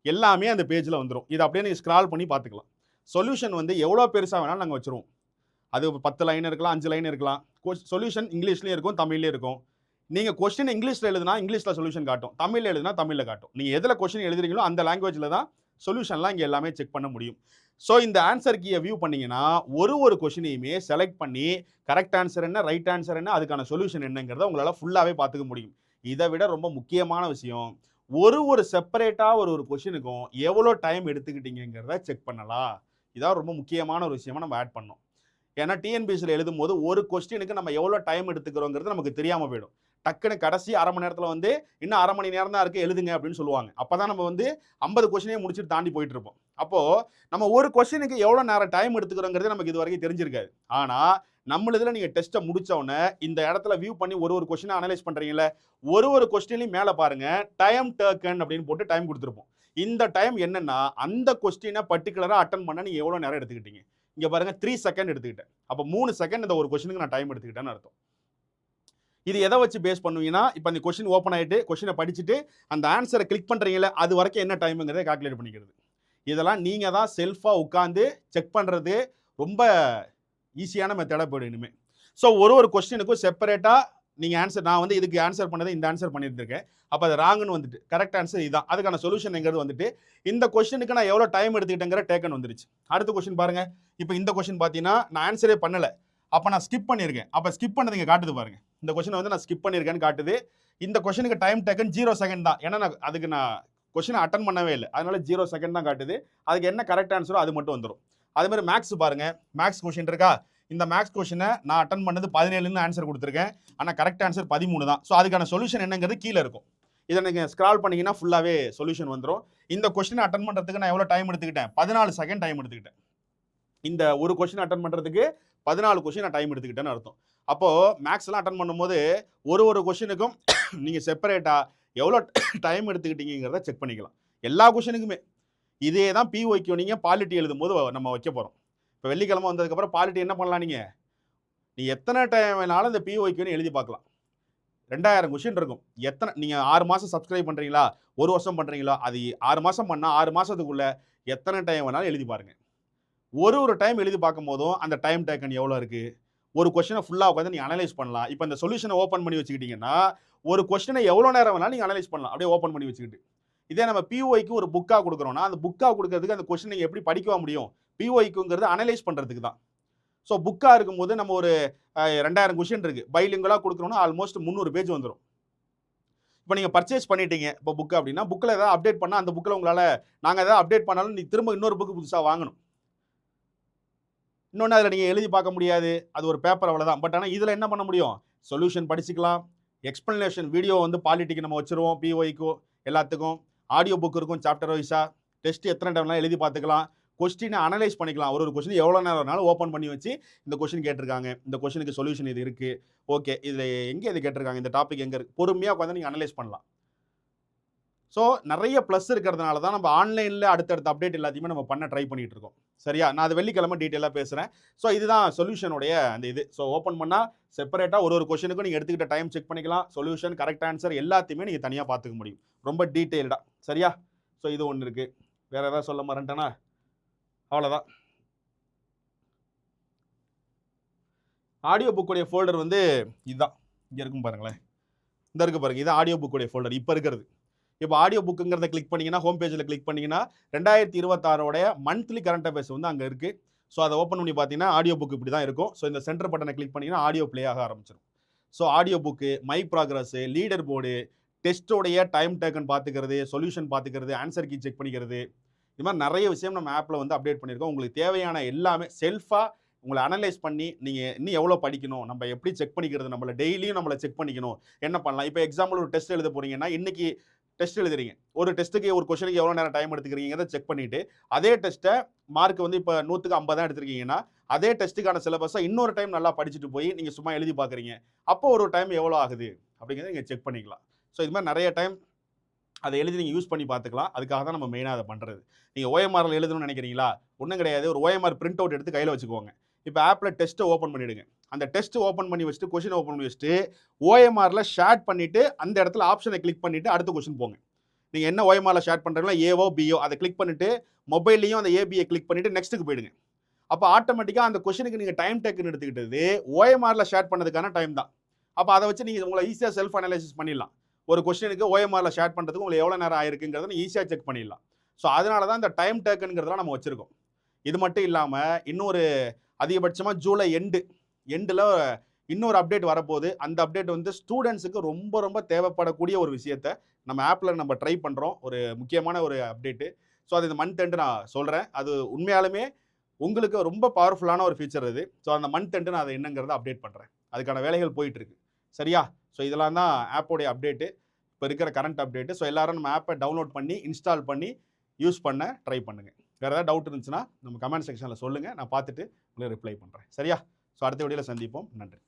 எல்லாமே அந்த பேஜில் வந்துடும். இதை அப்படியே நீங்கள் ஸ்க்ரால் பண்ணி பார்த்துக்கலாம். சொல்யூஷன் வந்து எவ்வளோ பெருசாக வேணாலும் நாங்கள் வச்சுருவோம். அது 10 லைன் இருக்கலாம், 5 லைன் இருக்கலாம். சொல்யூஷன் இங்கிலீஷ்லேயும் இருக்கும், தமிழ்லேயும் இருக்கும். நீங்கள் கொஸ்டின் இங்கிலீஷில் எழுதுனா இங்கிலீஷில் சொல்யூஷன் காட்டும், தமிழில் எழுதுனா தமிழில் காட்டும். நீங்கள் எதில் கொஸ்டின் எழுதுறீங்களோ அந்த லாங்குவேஜில் தான் சொல்யூஷன்லாம் இங்கே எல்லாமே செக் பண்ண முடியும். ஸோ இந்த ஆன்சர் கீயை வியூ பண்ணிங்கன்னா ஒரு கொஸ்டினையுமே செலக்ட் பண்ணி கரெக்ட் ஆன்சர் என்ன, ரைட் ஆன்சர் என்ன, அதுக்கான சொல்யூஷன் என்னங்கிறத உங்களால் ஃபுல்லாகவே பார்த்துக்க முடியும். இதை விட ரொம்ப முக்கியமான விஷயம், ஒரு செப்பரேட்டாக ஒரு கொஸ்டினுக்கும் எவ்வளோ டைம் எடுத்துக்கிட்டீங்கிறத செக் பண்ணலாம். இதான் ரொம்ப முக்கியமான ஒரு விஷயமா நம்ம ஆட் பண்ணோம். ஏன்னா டிஎன்பிஎஸ்சியில் எழுதும் போது ஒரு கொஸ்டினுக்கு நம்ம எவ்வளோ டைம் எடுத்துக்கிறோங்கிறது நமக்கு தெரியாமல் போயிடும். டக்குன்னு கடைசி அரை மணி நேரத்தில் வந்து இன்னும் அரை மணி நேரம் தான் இருக்குது எழுதுங்க அப்படின்னு சொல்லுவாங்க. அப்போ தான் நம்ம வந்து 50 கொஸ்டினே முடிச்சுட்டு தாண்டி போயிட்டு இருப்போம். அப்போது நம்ம ஒரு கொஸ்டினுக்கு எவ்வளோ நேரம் டைம் எடுத்துக்கிறோங்கிறது நமக்கு இது வரைக்கும் தெரிஞ்சிருக்காது. ஆனால் நம்மளதில் நீங்கள் டெஸ்ட்டை முடித்தோடனே இந்த இடத்துல வியூ பண்ணி ஒரு கொஸ்டினை அனலைஸ் பண்ணுறீங்கள, ஒரு கொஸ்டின்லையும் மேலே பாருங்கள் டைம் டேக்கன் அப்படின்னு போட்டு டைம் கொடுத்துருப்போம். இந்த டைம் என்னென்னா அந்த கொஸ்டினை பர்டிகுலராக அட்டன் பண்ண நீங்கள் எவ்வளோ நேரம் எடுத்துக்கிட்டீங்க. இங்கே பாருங்க 3 செகண்ட் எடுத்துக்கிட்டேன். அப்போ 3 செகண்ட் இந்த ஒரு கொஸ்டினுக்கு நான் டைம் எடுத்துக்கிட்டேன்னு அர்த்தம். இது எதை வச்சு பேஸ் பண்ணுவீங்கன்னா, இப்போ அந்த கொஸ்டின் ஓப்பன் ஆகிட்டு கொஸ்டினை படிச்சுட்டு அந்த ஆன்சரை கிளிக் பண்ணுறீங்களே, அது வரைக்கும் என்ன டைமுங்கிறத கால்குலேட் பண்ணிக்கிறது. இதெல்லாம் நீங்கள் தான் செல்ஃபாக உட்காந்து செக் பண்ணுறது ரொம்ப ஈஸியான மெத்தடாக போய்டும் இனிமேல். ஸோ ஒரு கொஸ்டினுக்கும் செப்பரேட்டாக நீங்கள் ஆன்சர், நான் வந்து இதுக்கு ஆன்சர் பண்ணதை இந்த ஆன்சர் பண்ணியிருந்திருக்கேன், அப்போ அது ராங்குன்னு வந்துட்டு கரெக்ட் ஆன்சர் இதுதான், அதுக்கான சொல்யூஷன் எங்கிறது வந்துட்டு இந்த கொஸ்டினுக்கு நான் எவ்வளோ டைம் எடுத்துக்கிட்டேங்கிற டேக்கன் வந்துருச்சு. அடுத்த கொஸ்டின் பாருங்கள், இப்போ இந்த கொஸ்டின் பார்த்தீங்கன்னா நான் ஆன்சரே பண்ணலை, அப்போ நான் ஸ்கிப் பண்ணியிருக்கேன். அப்போ ஸ்கிப் பண்ணது இங்கே காட்டுது பாருங்கள், இந்த கொஸ்டினை வந்து நான் ஸ்கிப் பண்ணியிருக்கேன்னு காட்டுது. இந்த கொஸ்டினுக்கு டைம் டேக்கன் 0 செகண்ட் தான், ஏன்னா நான் கொஸ்டினை அட்டன் பண்ணவே இல்லை, அதனால 0 செகண்ட் தான் காட்டுது. அதுக்கு என்ன கரெக்ட் ஆன்சரோ அது மட்டும் வந்துடும். அதே மாதிரி மேக்ஸ் பாருங்கள், மேக்ஸ் கொஸ்டின் இருக்கா, இந்த மேக்ஸ் கொஸ்டினை நான் அட்டன் பண்ணது 17ன்னு ஆன்சர் கொடுத்துருக்கேன், ஆனால் கரெக்ட் ஆன்சர் 13 தான். ஸோ அதுக்கான சொல்யூஷன் என்னங்கிறது கீழே இருக்கும். இதை நீங்கள் ஸ்க்ரால் பண்ணிங்கன்னா ஃபுல்லாகவே சொல்யூஷன் வந்துடும். இந்த கொஸ்டினை அட்டன் பண்ணுறதுக்கு நான் எவ்வளோ டைம் எடுத்துக்கிட்டேன், 14 செகண்ட் டைம் எடுத்துக்கிட்டேன். இந்த ஒரு கொஸ்டின் அட்டன் பண்ணுறதுக்கு 14 கொஸ்டின் நான் டைம் எடுத்துக்கிட்டேன்னு அர்த்தம். அப்போது மேக்ஸ்லாம் அட்டன் பண்ணும்போது ஒரு கொஸ்டினுக்கும் நீங்கள் செப்பரேட்டாக எவ்வளோ டைம் எடுத்துக்கிட்டீங்கிறத செக் பண்ணிக்கலாம். எல்லா கொஸ்டினுக்குமே இதே தான் பிஒய்க்கு நீங்கள் பாலிட்டி எழுதும் போது நம்ம வைக்க போகிறோம். இப்போ வெள்ளிக்கிழமை வந்ததுக்கப்புறம் பாலிட்டி என்ன பண்ணலாம், நீங்கள் எத்தனை டைம் வேணாலும் இந்த பிஒய்க்குன்னு எழுதி பார்க்கலாம். 2000 கொஸ்டின் இருக்கும். நீங்கள் 6 மாதம் சப்ஸ்கிரைப் பண்ணுறீங்களா, 1 வருஷம் பண்ணுறீங்களா, அது 6 மாதம் பண்ணால் 6 மாதத்துக்குள்ளே எத்தனை டைம் வேணாலும் எழுதி பாருங்கள். ஒரு டைம் எழுதி பார்க்கும் போதும் அந்த டைம் டேக்கன் எவ்வளோ இருக்குது, ஒரு கொஸ்டினை ஃபுல்லாக உட்காந்து நீங்கள் அனலைஸ் பண்ணலாம். இப்போ இந்த சொல்யூஷனை ஓப்பன் பண்ணி வச்சுக்கிட்டிங்கன்னா ஒரு கொஸ்டினை எவ்வளோ நேரம் வேணாலும் நீங்கள் அனலைஸ் பண்ணலாம், அப்படியே ஓப்பன் பண்ணி வச்சுக்கிட்டு. இதே நம்ம பிஒய்க்கு ஒரு புக்காக கொடுக்குறோன்னா அந்த புக்காக கொடுக்கறதுக்கு அந்த கொஸ்டின் நீங்கள் எப்படி படிக்க முடியும், பிஒய்க்குங்கிறது அனலைஸ் பண்ணுறதுக்கு தான். ஸோ புக்காக இருக்கும்போது நம்ம ஒரு 2000 கொஸ்டின் இருக்குது, பைலிங்கலாக கொடுக்குறோன்னா ஆல்மோஸ்ட் 300 பேஜ் வந்துடும். இப்போ நீங்கள் பர்ச்சேஸ் பண்ணிட்டீங்க இப்போ புக்கு அப்படின்னா, புக்கில் ஏதாவது அப்டேட் பண்ணால் அந்த புக்கில் உங்களால் நாங்கள் எதாவது அப்டேட் பண்ணாலும் நீங்கள் திரும்ப இன்னொரு புக்கு புதுசாக வாங்கணும். இன்னொன்று அதில் நீங்கள் எழுதி பார்க்க முடியாது, அது ஒரு பேப்பர் அவ்வளோதான். பட் ஆனால் இதில் என்ன பண்ண முடியும், சொல்யூஷன் படிச்சுக்கலாம், எக்ஸ்ப்ளனேஷன் வீடியோ வந்து பாலிட்டிக்கு நம்ம வச்சுருவோம், பிஒய்க்கும் எல்லாத்துக்கும் ஆடியோ புக் இருக்கும் சாப்டர் வைஸாக, டெஸ்ட் எத்தனை டைம்லாம் எழுதி பார்த்துக்கலாம், கொஸ்டினை அனலைஸ் பண்ணிக்கலாம். ஒரு கொஸ்டின் எவ்வளோ நேரம் வேணாலும் ஓப்பன் பண்ணி வச்சு இந்த கொஸ்டின் கேட்டிருக்காங்க, இந்த கொஸ்டினுக்கு சொல்யூஷன் இது இருக்குது, ஓகே இதில் எங்கே இது கேட்டிருக்காங்க, இந்த டாபிக் எங்கே இருக்குது, பொறுமையாக உட்காந்து நீங்கள் அனலைஸ் பண்ணலாம். ஸோ நிறைய ப்ளஸ் இருக்கிறதுனால தான் நம்ம ஆன்லைனில் அடுத்தடுத்த அப்டேட் எல்லாத்தையுமே நம்ம பண்ண ட்ரை பண்ணிகிட்டு இருக்கோம். சரியா, நான் அது வெள்ளிக்கிழமை டீட்டெயிலாக பேசுகிறேன். ஸோ இதுதான் சொல்யூஷனோடைய அந்த இது. ஸோ ஓப்பன் பண்ணால் செப்பரேட்டாக ஒரு கொஸ்டினுக்கும் நீங்கள் எடுத்துக்கிட்ட டைம் செக் பண்ணிக்கலாம், சொல்யூஷன் கரெக்ட் ஆன்சர் எல்லாத்தையுமே நீங்கள் தனியாக பார்த்துக்க முடியும், ரொம்ப டீட்டெயில்டாக. சரியா, ஸோ இது ஒன்று இருக்குது. வேறு ஏதாவது சொல்ல மறந்துட்டேனா, அவ்வளோதான். ஆடியோ புக்குடைய ஃபோல்டர் வந்து இதுதான், இங்கே இருக்கும் பாருங்களேன், இந்த இருக்குது பாருங்கள், இது ஆடியோ புக்குடைய ஃபோல்டர் இப்போ இருக்கிறது. இப்போ ஆடியோ புக்குங்கிறத கிளிக் பண்ணிங்கன்னா, ஹோம் பேஜில் கிளிக் பண்ணிங்கன்னா 2026 மந்த்லி கரண்ட் அஃபேர்ஸ் வந்து அங்கே இருக்குது. ஸோ அதை ஓப்பன் பண்ணி பார்த்தீங்கன்னா ஆடியோ புக் இப்படி தான் இருக்கும். ஸோ இந்த சென்டர் பட்டனை கிளிக் பண்ணிங்கன்னா ஆடியோ ப்ளே ஆக ஆரம்பிச்சிடும். So audio book, my progress, leader board, டெஸ்ட்டோடைய டைம் டேக்கன் பார்த்துக்கிறது, சொல்யூஷன் பார்த்துக்கிறது, ஆன்சர் கீ செக் பண்ணிக்கிறது, இது மாதிரி நிறைய விஷயம் நம்ம ஆப்பில் வந்து அப்டேட் பண்ணியிருக்கோம். உங்களுக்கு தேவையான எல்லாமே செல்ஃபாக உங்களை அனலைஸ் பண்ணி நீங்கள் இன்னும் எவ்வளோ படிக்கணும், நம்ம எப்படி செக் பண்ணிக்கிறது, நம்மளை டெய்லியும் நம்மளை செக் பண்ணிக்கணும், என்ன பண்ணலாம். இப்போ எக்ஸாம்பிள் ஒரு டெஸ்ட் எழுத போகிறீங்கன்னா, இன்றைக்கி டெஸ்ட் எழுதுறீங்க. ஒரு டெஸ்ட்டுக்கு ஒரு கொஸ்டினுக்கு எவ்வளோ நேரம் டைம் எடுத்துக்கிறீங்கிறத செக் பண்ணிட்டு, அதே டெஸ்ட்டை மார்க் வந்து இப்போ 100க்கு 50 தான் எடுத்திருக்கீங்கன்னா, அதே டெஸ்ட்டுக்கான சிலபஸை இன்னொரு டைம் நல்லா படிச்சுட்டு போய் நீங்க சும்மா எழுதி பார்க்குறீங்க. அப்போ ஒரு டைம் எவ்வளோ ஆகுது அப்படிங்கிறத நீங்க செக் பண்ணிக்கலாம். ஸோ இது மாதிரி நிறைய டைம் அதை எழுதி நீங்கள் யூஸ் பண்ணி பார்த்துக்கலாம். அதுக்காக தான் நம்ம மெயினாக அதை பண்ணுறது. நீங்கள் ஓஎம்ஆரில் எழுதணும்னு நினைக்கிறீங்களா? ஒன்றும் கிடையாது. ஒரு ஓஎம்ஆர் பிரிண்ட் அவுட் எடுத்து கையில் வச்சுக்கோங்க. இப்போ ஆப்பில் டெஸ்ட்டை ஓப்பன் பண்ணிவிடுங்க. அந்த டெஸ்ட் ஓப்பன் பண்ணி வச்சுட்டு கொஷின் ஓப்பன் பண்ணி வச்சுட்டு ஓஎம்ஆரில் ஷேர் பண்ணிவிட்டு அந்த இடத்துல ஆப்ஷனை கிளிக் பண்ணிவிட்டு அடுத்த கொஷின் போங்க. நீங்கள் என்ன ஓஎம்ஆரில் ஷேர் பண்ணுறீங்களா, ஏவோ பிஓ அதை கிளிக் பண்ணிவிட்டு மொபைல்லையும் அந்த ஏபியை கிளிக் பண்ணிவிட்டு நெக்ஸ்ட்டுக்கு போயிடுங்க. அப்போ ஆட்டோமேட்டிக்காக அந்த கொஷினுக்கு நீங்கள் டைம் டேக்குன்னு எடுத்துக்கிட்டது ஓஎம்ஆரில் ஷேர் பண்ணதுக்கான டைம் தான். அப்போ அதை வச்சு நீங்கள் உங்களை ஈஸியாக செல்ஃப் அனலைசிஸ் பண்ணிடலாம். ஒரு கொஸ்டினுக்கு ஓஎம்ஆரில் ஷேர் பண்ணுறதுக்கு உங்களுக்கு எவ்வளோ நேரம் ஆயிருக்குங்கிறத ஈஸியாக செக் பண்ணிடலாம். ஸோ அதனால தான் இந்த டைம் டேக்குங்கிறதெல்லாம் நம்ம வச்சுருக்கோம். இது மட்டும் இல்லாமல் இன்னொரு அதிகபட்சமாக ஜூலை எண்டில் இன்னொரு அப்டேட் வரப்போகுது. அந்த அப்டேட் வந்து ஸ்டூடெண்ட்ஸுக்கு ரொம்ப ரொம்ப தேவைப்படக்கூடிய ஒரு விஷயத்தை நம்ம ஆப்பில் நம்ம ட்ரை பண்ணுறோம். ஒரு முக்கியமான ஒரு அப்டேட்டு. ஸோ அது இந்த மந்த் எண்டு நான் சொல்கிறேன். அது உண்மையாலுமே உங்களுக்கு ரொம்ப பவர்ஃபுல்லான ஒரு ஃபீச்சர் இது. ஸோ அந்த மந்த் எண்டு நான் அதை என்னங்கிறத அப்டேட் பண்ணுறேன். அதுக்கான வேலைகள் போயிட்டுருக்கு. சரியா? ஸோ இதெல்லாம் தான் ஆப்போடைய அப்டேட்டு. இப்போ இருக்கிற கரண்ட் அப்டேட்டு. ஸோ எல்லாரும் நம்ம ஆப்பை டவுன்லோட் பண்ணி இன்ஸ்டால் பண்ணி யூஸ் பண்ண ட்ரை பண்ணுங்கள். வேறு ஏதாவது டவுட் இருந்துச்சுன்னா நம்ம கமெண்ட் செக்ஷனில் சொல்லுங்கள். நான் பார்த்துட்டு உங்களுக்கு ரிப்ளை பண்ணுறேன். சரியா? ஸோ அடுத்த வீடியோவில் சந்திப்போம். நன்றி.